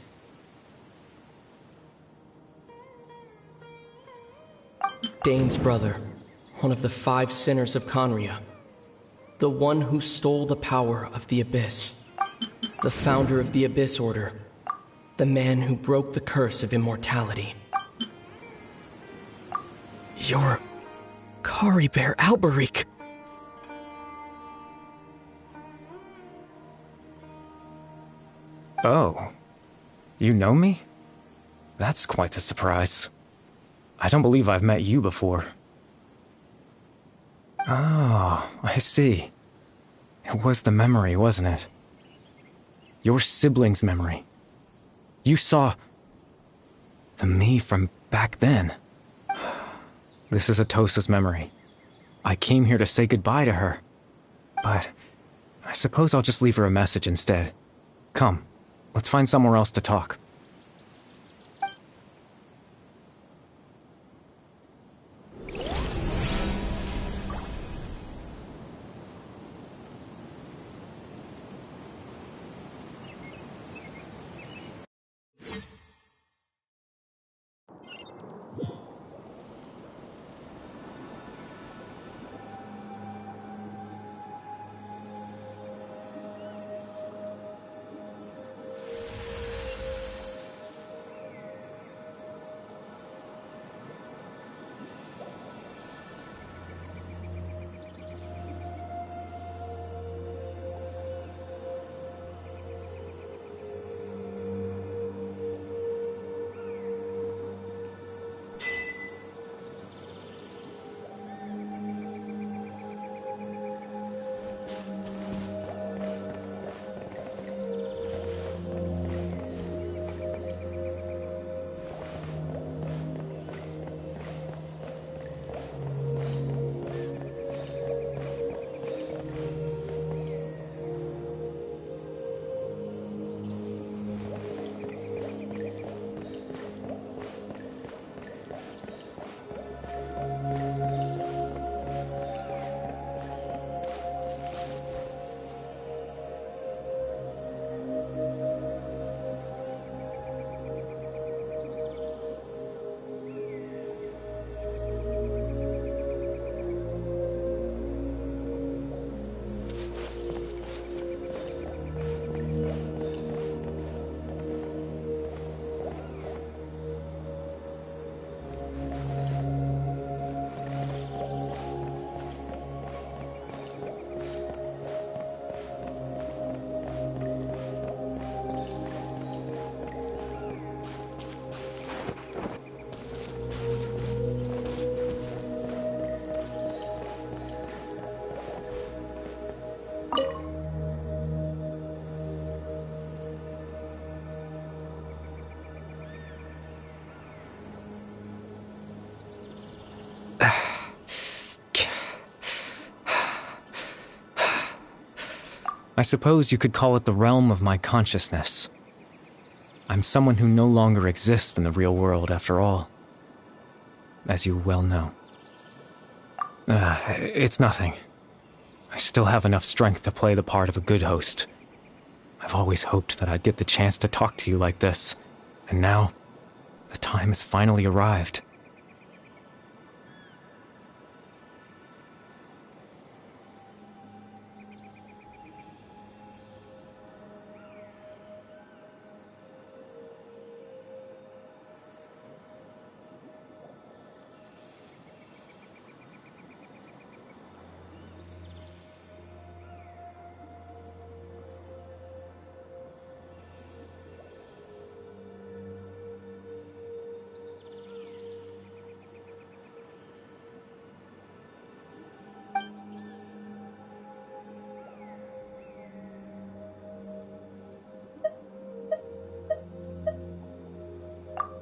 Dane's brother, one of the 5 sinners of Conria, the one who stole the power of the Abyss, the founder of the Abyss Order, the man who broke the curse of immortality. You're Kari Bear Alberich. Oh. You know me? That's quite the surprise. I don't believe I've met you before. Oh, I see. It was the memory, wasn't it? Your sibling's memory. You saw the me from back then. This is Atosa's memory. I came here to say goodbye to her. But I suppose I'll just leave her a message instead. Come, let's find somewhere else to talk. I suppose you could call it the realm of my consciousness. I'm someone who no longer exists in the real world, after all. As you well know. It's nothing. I still have enough strength to play the part of a good host. I've always hoped that I'd get the chance to talk to you like this, and now, the time has finally arrived.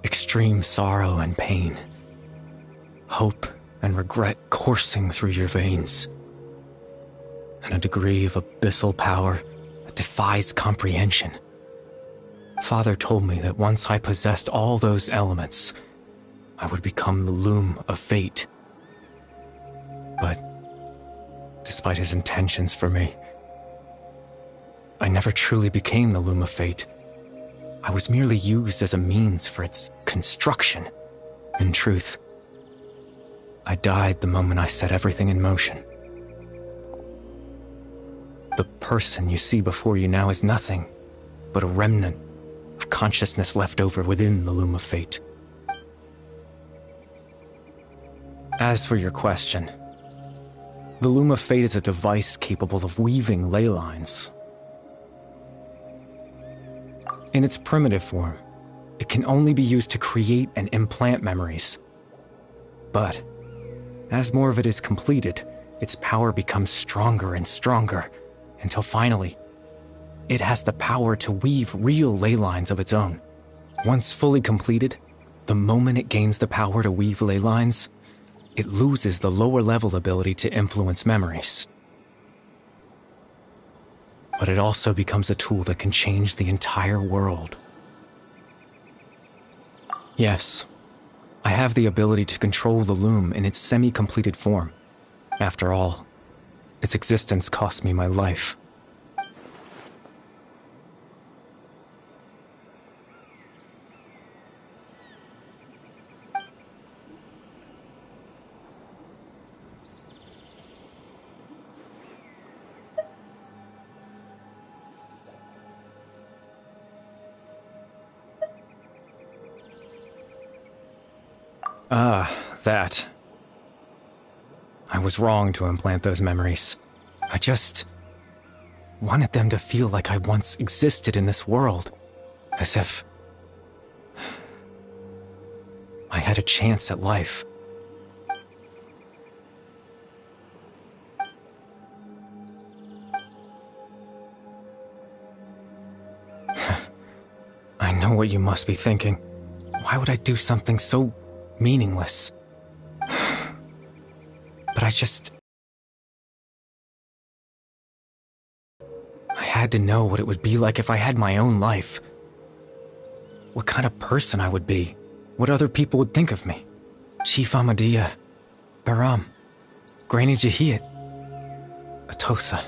Extreme sorrow and pain, hope and regret coursing through your veins, and a degree of abyssal power that defies comprehension. Father told me that once I possessed all those elements, I would become the loom of fate. But, despite his intentions for me, I never truly became the loom of fate. I was merely used as a means for its construction. In truth, I died the moment I set everything in motion. The person you see before you now is nothing but a remnant of consciousness left over within the loom of fate. As for your question, the loom of fate is a device capable of weaving ley lines. In its primitive form, it can only be used to create and implant memories. But, as more of it is completed, its power becomes stronger and stronger, until finally, it has the power to weave real ley lines of its own. Once fully completed, the moment it gains the power to weave ley lines, it loses the lower level ability to influence memories. But it also becomes a tool that can change the entire world. Yes, I have the ability to control the loom in its semi-completed form. After all, its existence cost me my life. That. I was wrong to implant those memories. I just wanted them to feel like I once existed in this world. As if I had a chance at life. I know what you must be thinking. Why would I do something so meaningless? But I had to know what it would be like if I had my own life. What kind of person I would be. What other people would think of me. Chief Ahmadiyya, Baram, Granny Jahiyat, Atosa.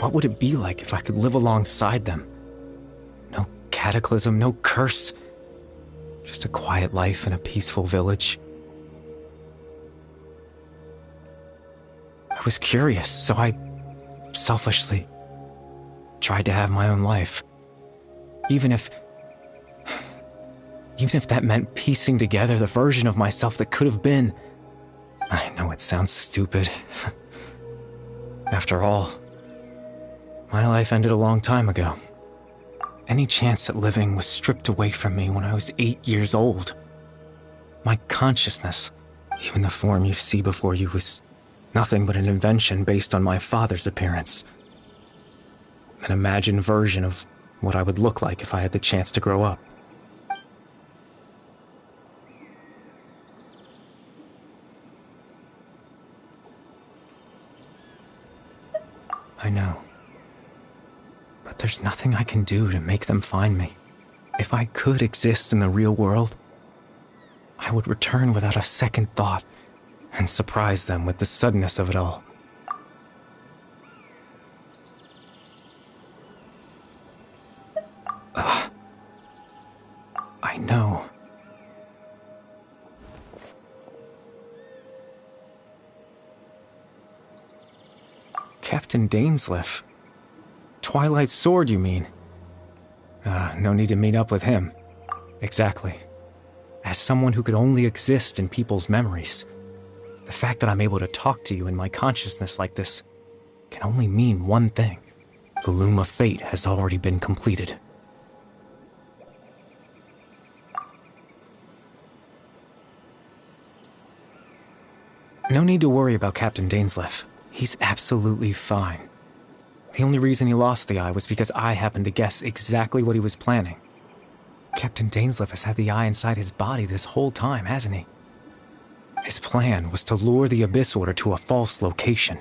What would it be like if I could live alongside them? No cataclysm, no curse. Just a quiet life in a peaceful village. I was curious, so I selfishly tried to have my own life. Even if that meant piecing together the version of myself that could have been. I know it sounds stupid. After all, my life ended a long time ago. Any chance at living was stripped away from me when I was 8 years old. My consciousness, even the form you see before you, was nothing but an invention based on my father's appearance. An imagined version of what I would look like if I had the chance to grow up. I know. But there's nothing I can do to make them find me. If I could exist in the real world, I would return without a second thought and surprise them with the suddenness of it all. I know. Captain Dainsleif. Twilight's sword, you mean? No need to meet up with him. Exactly. As someone who could only exist in people's memories, the fact that I'm able to talk to you in my consciousness like this can only mean one thing. The loom of fate has already been completed. No need to worry about Captain Dainsleif. He's absolutely fine. The only reason he lost the eye was because I happened to guess exactly what he was planning. Captain Dainsleif has had the eye inside his body this whole time, hasn't he? His plan was to lure the Abyss Order to a false location,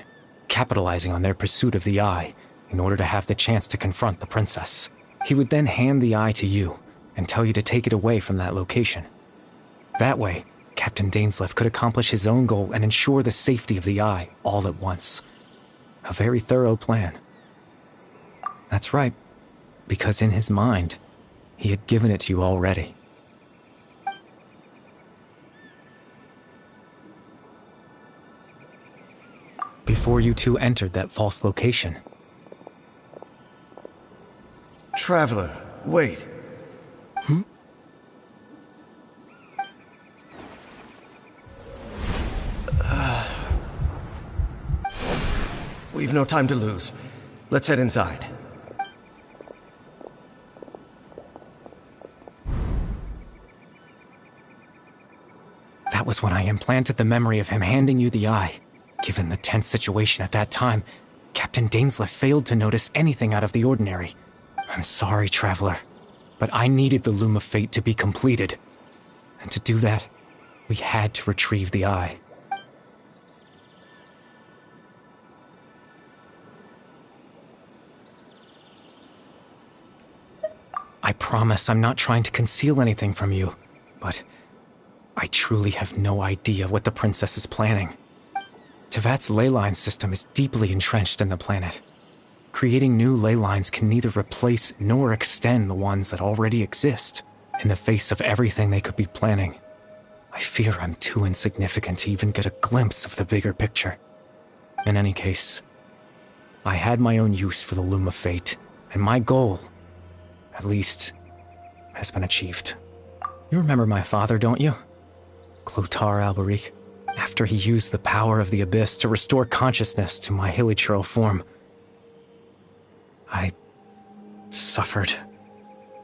capitalizing on their pursuit of the eye in order to have the chance to confront the princess. He would then hand the eye to you and tell you to take it away from that location. That way, Captain Dainsleif could accomplish his own goal and ensure the safety of the eye all at once. A very thorough plan. That's right, because in his mind, he had given it to you already. Before you two entered that false location. Traveler, wait. We've no time to lose. Let's head inside. That was when I implanted the memory of him handing you the eye. Given the tense situation at that time, Captain Dainsleif failed to notice anything out of the ordinary. I'm sorry, Traveler, but I needed the Loom of Fate to be completed. And to do that, we had to retrieve the eye. I promise I'm not trying to conceal anything from you, but I truly have no idea what the princess is planning. Tevat's ley line system is deeply entrenched in the planet. Creating new ley lines can neither replace nor extend the ones that already exist. In the face of everything they could be planning, I fear I'm too insignificant to even get a glimpse of the bigger picture. In any case, I had my own use for the Loom of Fate, and my goal, at least, has been achieved. You remember my father, don't you? Clotar Alberic. After he used the power of the Abyss to restore consciousness to my hilichurl form, I suffered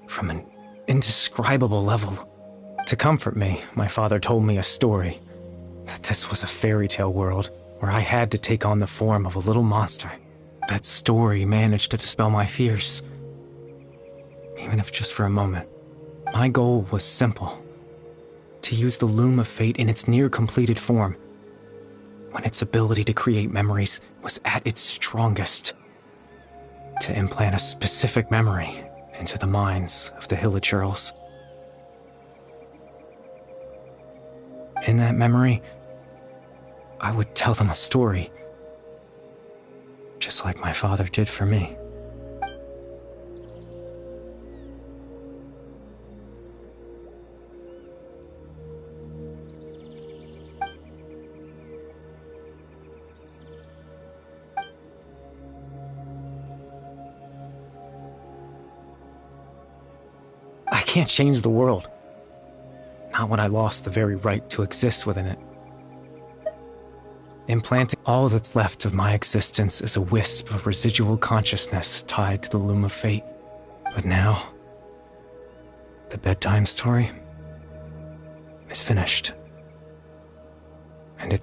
from an indescribable level. To comfort me, my father told me a story, that this was a fairy tale world where I had to take on the form of a little monster. That story managed to dispel my fears, even if just for a moment. My goal was simple: to use the Loom of Fate in its near-completed form, when its ability to create memories was at its strongest, to implant a specific memory into the minds of the hilichurls. In that memory, I would tell them a story, just like my father did for me. I can't change the world. Not when I lost the very right to exist within it. Implanting all that's left of my existence is a wisp of residual consciousness tied to the Loom of Fate. But now, the bedtime story is finished. And it...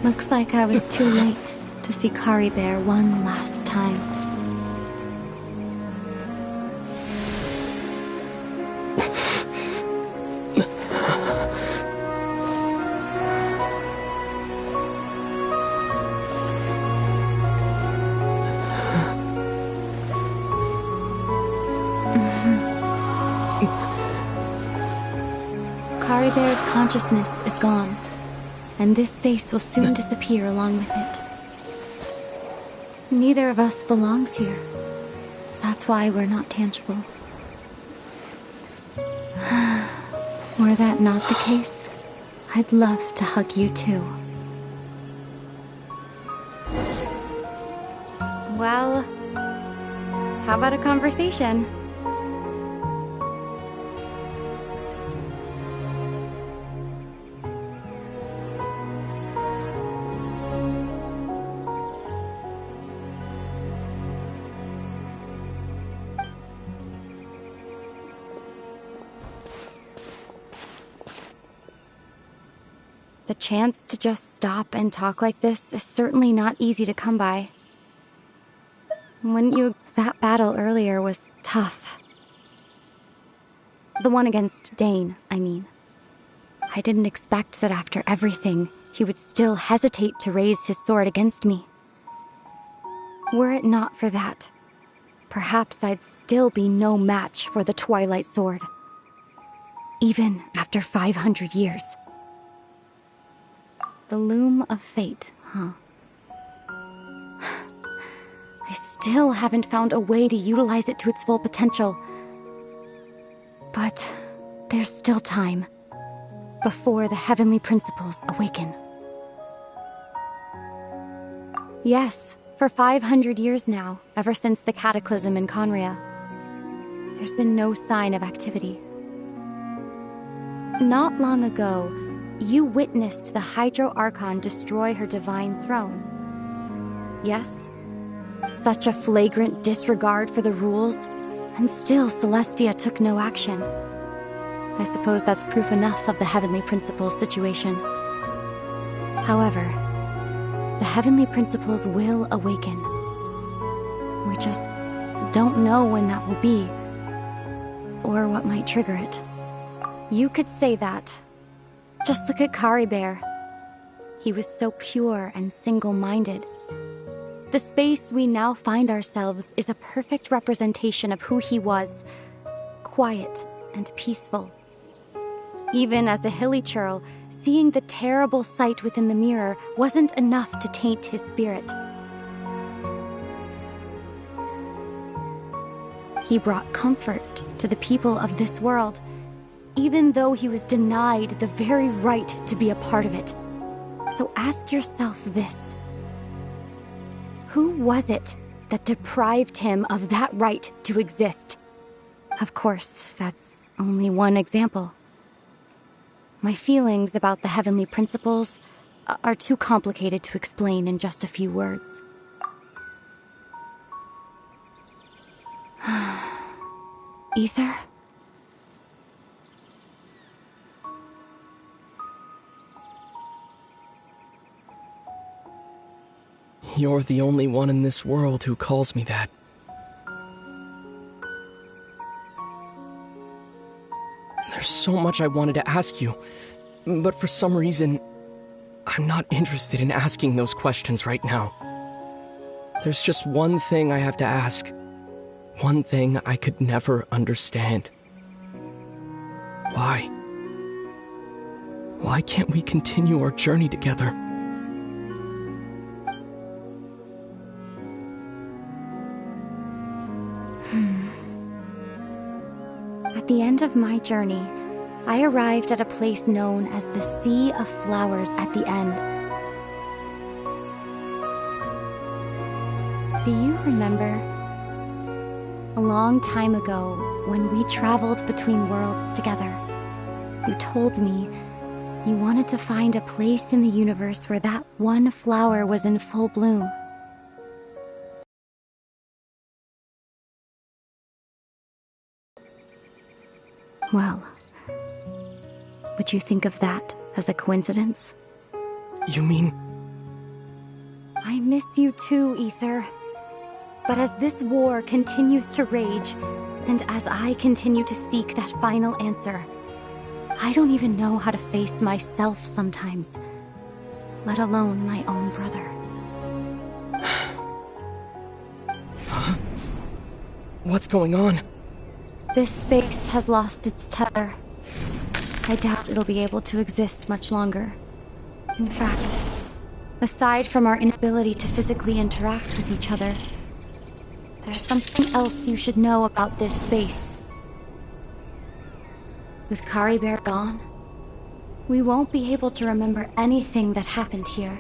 Looks like I was too late to see Kari Bear one last time. Kari Bear's consciousness is gone, and this space will soon disappear along with it. Neither of us belongs here. That's why we're not tangible. Were that not the case, I'd love to hug you too. Well, how about a conversation? The chance to just stop and talk like this is certainly not easy to come by. Wouldn't you? That battle earlier was tough. The one against Dane, I mean. I didn't expect that after everything, he would still hesitate to raise his sword against me. Were it not for that, perhaps I'd still be no match for the Twilight Sword. Even after 500 years. The loom of fate, huh? I still haven't found a way to utilize it to its full potential. But there's still time before the heavenly principles awaken. Yes, for 500 years now, ever since the cataclysm in Conria, there's been no sign of activity. Not long ago, you witnessed the Hydro Archon destroy her divine throne. Yes? Such a flagrant disregard for the rules, and still Celestia took no action. I suppose that's proof enough of the Heavenly Principles situation. However, the Heavenly Principles will awaken. We just don't know when that will be, or what might trigger it. You could say that. Just look at Kari Bear. He was so pure and single-minded. The space we now find ourselves is a perfect representation of who he was. Quiet and peaceful. Even as a hilly churl, seeing the terrible sight within the mirror wasn't enough to taint his spirit. He brought comfort to the people of this world, even though he was denied the very right to be a part of it. So ask yourself this. Who was it that deprived him of that right to exist? Of course, that's only one example. My feelings about the Heavenly Principles are too complicated to explain in just a few words. Ether? You're the only one in this world who calls me that. There's so much I wanted to ask you, but for some reason, I'm not interested in asking those questions right now. There's just one thing I have to ask. One thing I could never understand. Why? Why can't we continue our journey together? At the end of my journey, I arrived at a place known as the Sea of Flowers at the end. Do you remember? A long time ago, when we traveled between worlds together, you told me you wanted to find a place in the universe where that one flower was in full bloom. Well, would you think of that as a coincidence? You mean I miss you too, Ether. But as this war continues to rage, and as I continue to seek that final answer, I don't even know how to face myself sometimes, let alone my own brother. Huh? What's going on? This space has lost its tether. I doubt it'll be able to exist much longer. In fact, aside from our inability to physically interact with each other, there's something else you should know about this space. With Kari Bear gone, we won't be able to remember anything that happened here.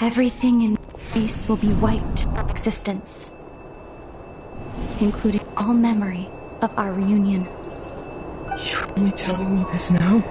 Everything in this space will be wiped from existence, including all memory of our reunion. You're only telling me this now?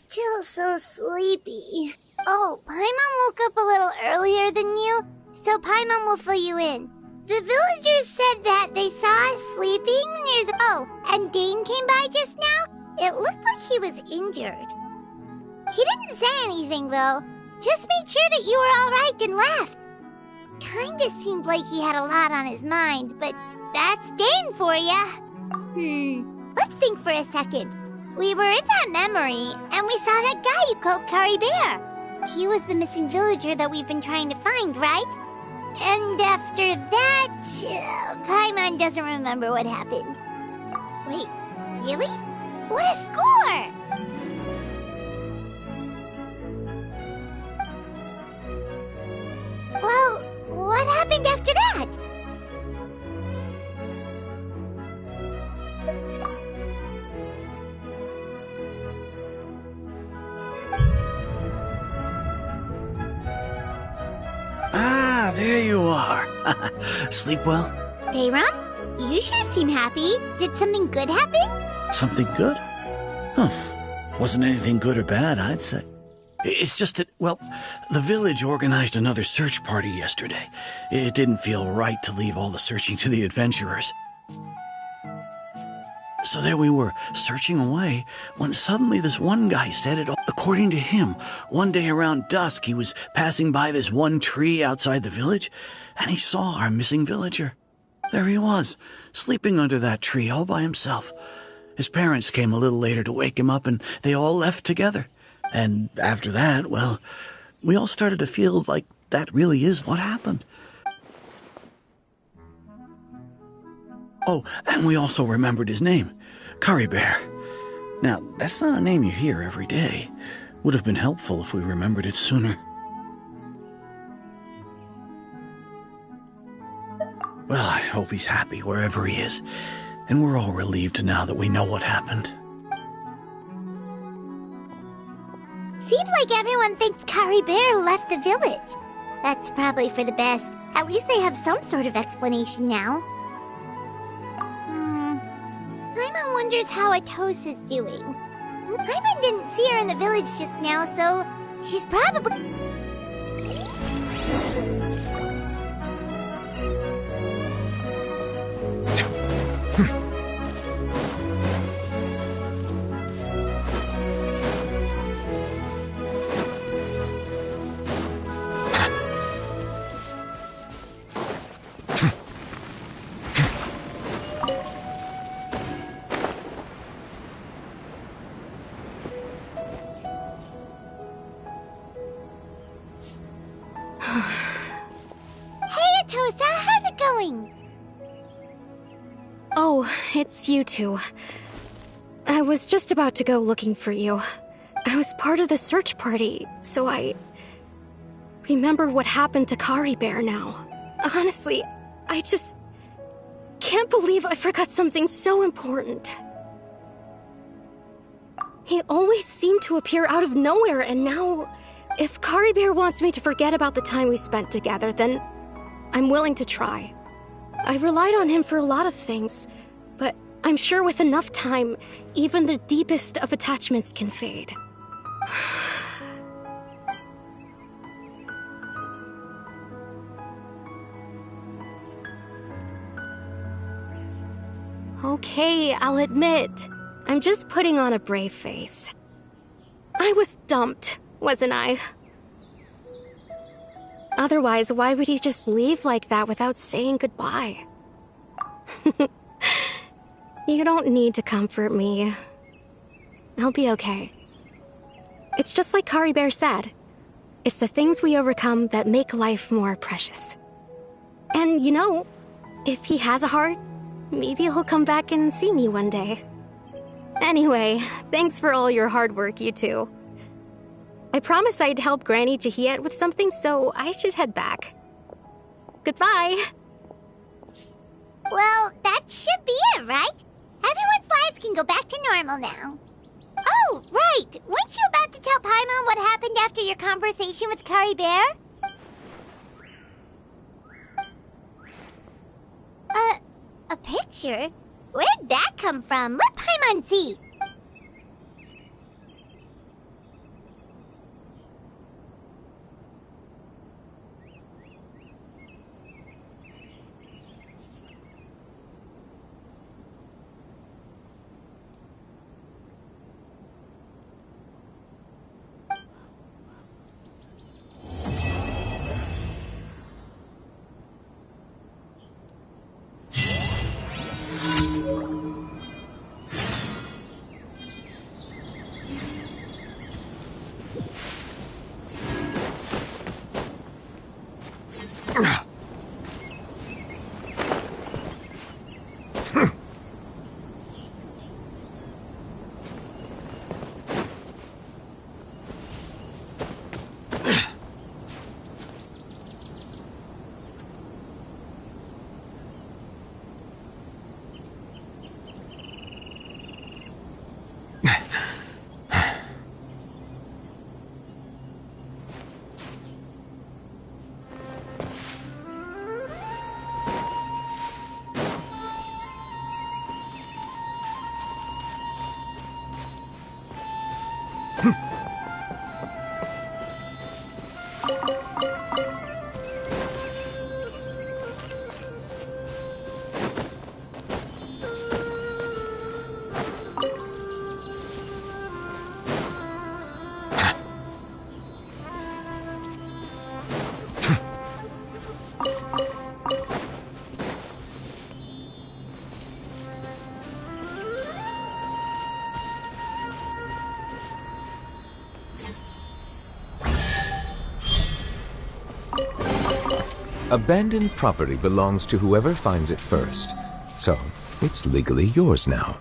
Still so sleepy. Oh, Paimon woke up a little earlier than you, so Paimon will fill you in. The villagers said that they saw us sleeping near the... Oh, and Dane came by just now? It looked like he was injured. He didn't say anything, though. Just made sure that you were alright and left. Kinda seemed like he had a lot on his mind, but that's Dane for ya. Let's think for a second. We were in that memory, and we saw that guy you called Kari Bear. He was the missing villager that we've been trying to find, right? And after that, Paimon doesn't remember what happened. Wait, really? What a score! Well, what happened after that? Ah, there you are. Sleep well? Bayron, you sure seem happy. Did something good happen? Something good? Huh. Wasn't anything good or bad, I'd say. It's just that, well, the village organized another search party yesterday. It didn't feel right to leave all the searching to the adventurers. So there we were, searching away, when suddenly this one guy said it all. According to him, one day around dusk, he was passing by this one tree outside the village, and he saw our missing villager. There he was, sleeping under that tree all by himself. His parents came a little later to wake him up, and they all left together. And after that, well, we all started to feel like that really is what happened. Oh, and we also remembered his name, Kari Bear. Now, that's not a name you hear every day. Would have been helpful if we remembered it sooner. Well, I hope he's happy wherever he is, and we're all relieved now that we know what happened. Seems like everyone thinks Kari Bear left the village. That's probably for the best. At least they have some sort of explanation now. Paimon wonders how Atosa's doing. Paimon didn't see her in the village just now, so she's probably... It's you two. I was just about to go looking for you. I was part of the search party, so I remember what happened to Kari Bear now. Honestly, I just can't believe I forgot something so important. He always seemed to appear out of nowhere, and now, if Kari Bear wants me to forget about the time we spent together, then I'm willing to try. I relied on him for a lot of things, but I'm sure with enough time, even the deepest of attachments can fade. Okay, I'll admit, I'm just putting on a brave face. I was dumped, wasn't I? Otherwise, why would he just leave like that without saying goodbye? You don't need to comfort me. I'll be okay. It's just like Kari Bear said. It's the things we overcome that make life more precious. And you know, if he has a heart, maybe he'll come back and see me one day. Anyway, thanks for all your hard work, you two. I promised I'd help Granny Jahiet with something, so I should head back. Goodbye! Well, that should be it, right? Everyone's lives can go back to normal now. Oh, right! Weren't you about to tell Paimon what happened after your conversation with Kari Bear? A picture? Where'd that come from? Let Paimon see! Abandoned property belongs to whoever finds it first, so it's legally yours now.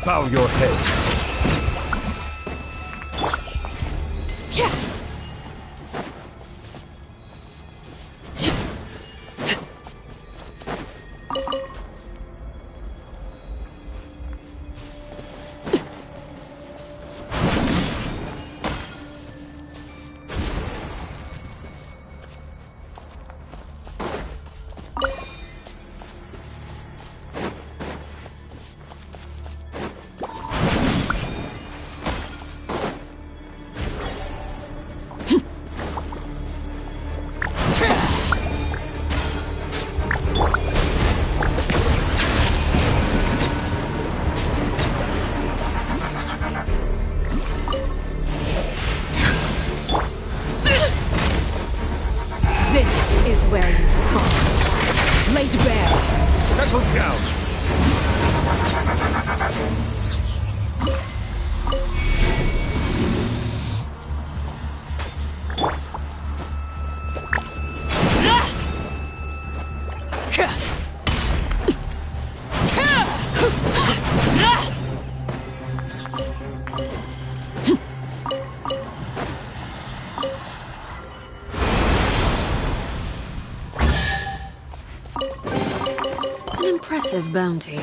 Bow your head. An impressive bounty.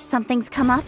Something's come up?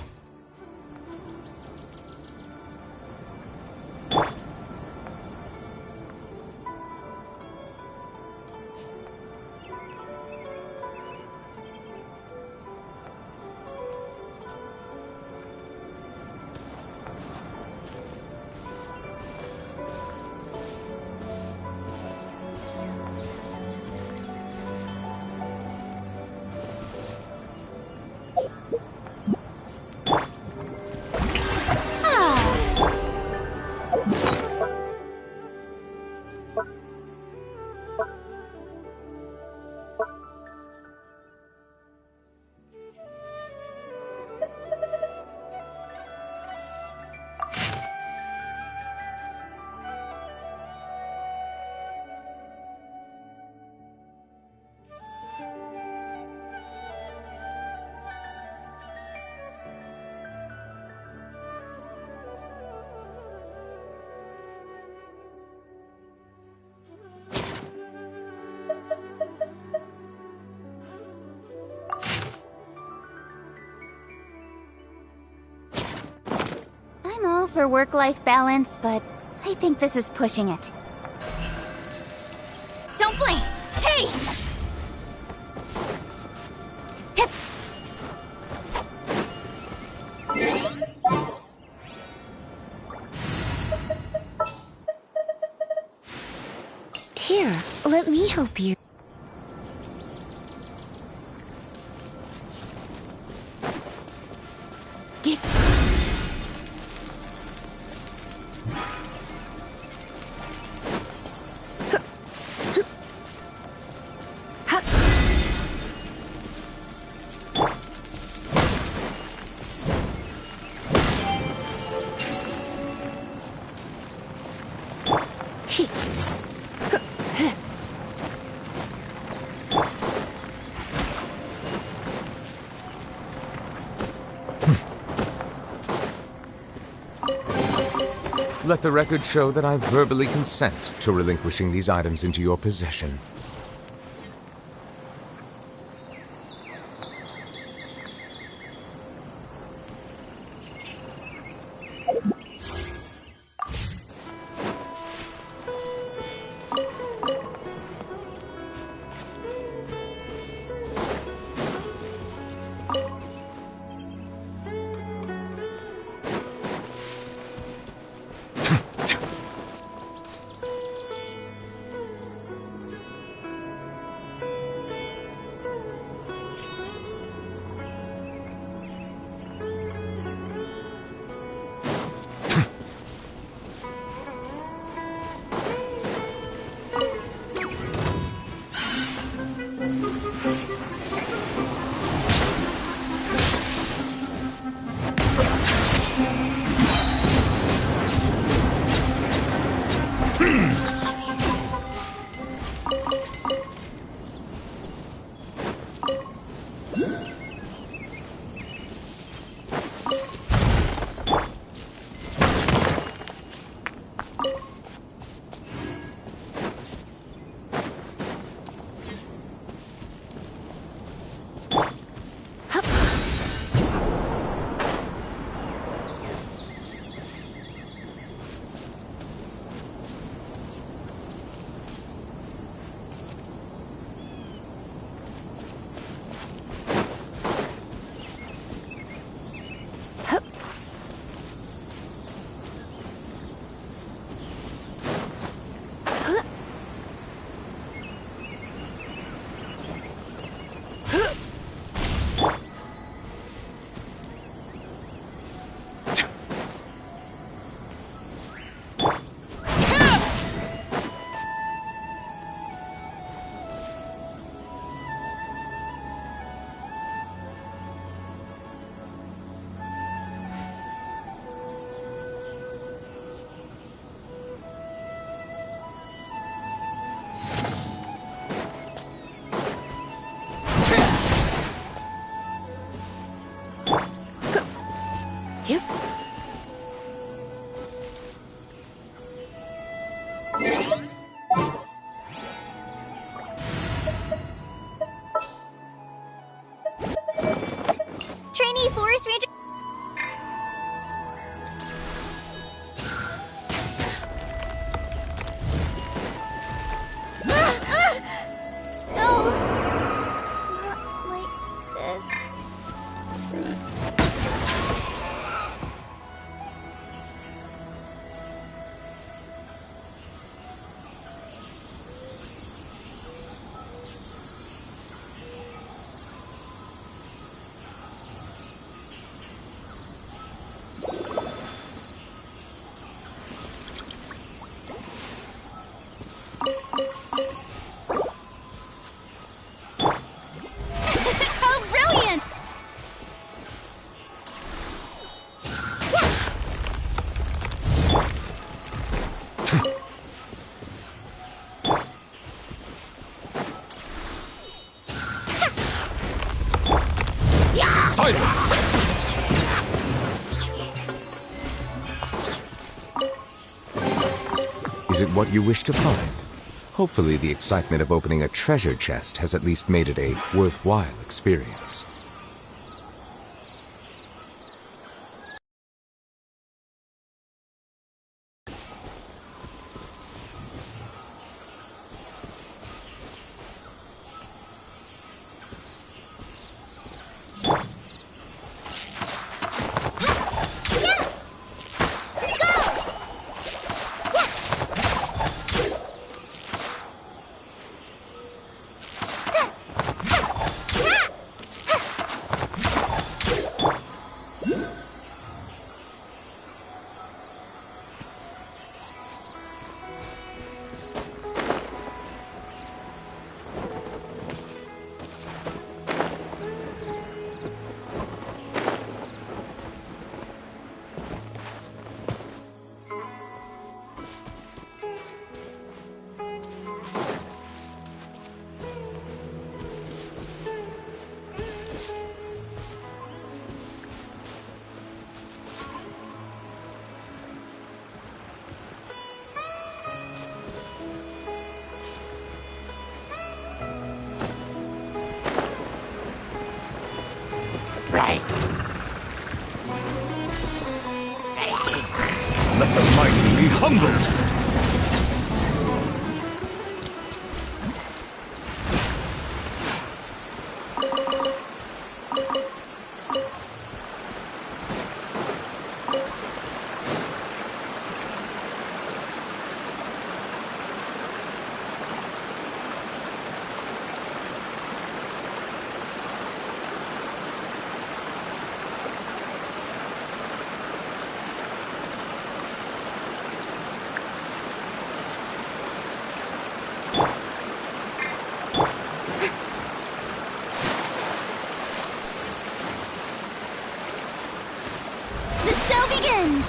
I'm all for work-life balance, but I think this is pushing it. Don't blink! Hey! Here, let me help you. Let the record show that I verbally consent to relinquishing these items into your possession. Silence! Is it what you wish to find? Hopefully the excitement of opening a treasure chest has at least made it a worthwhile experience. Let the mighty be humbled! Show begins!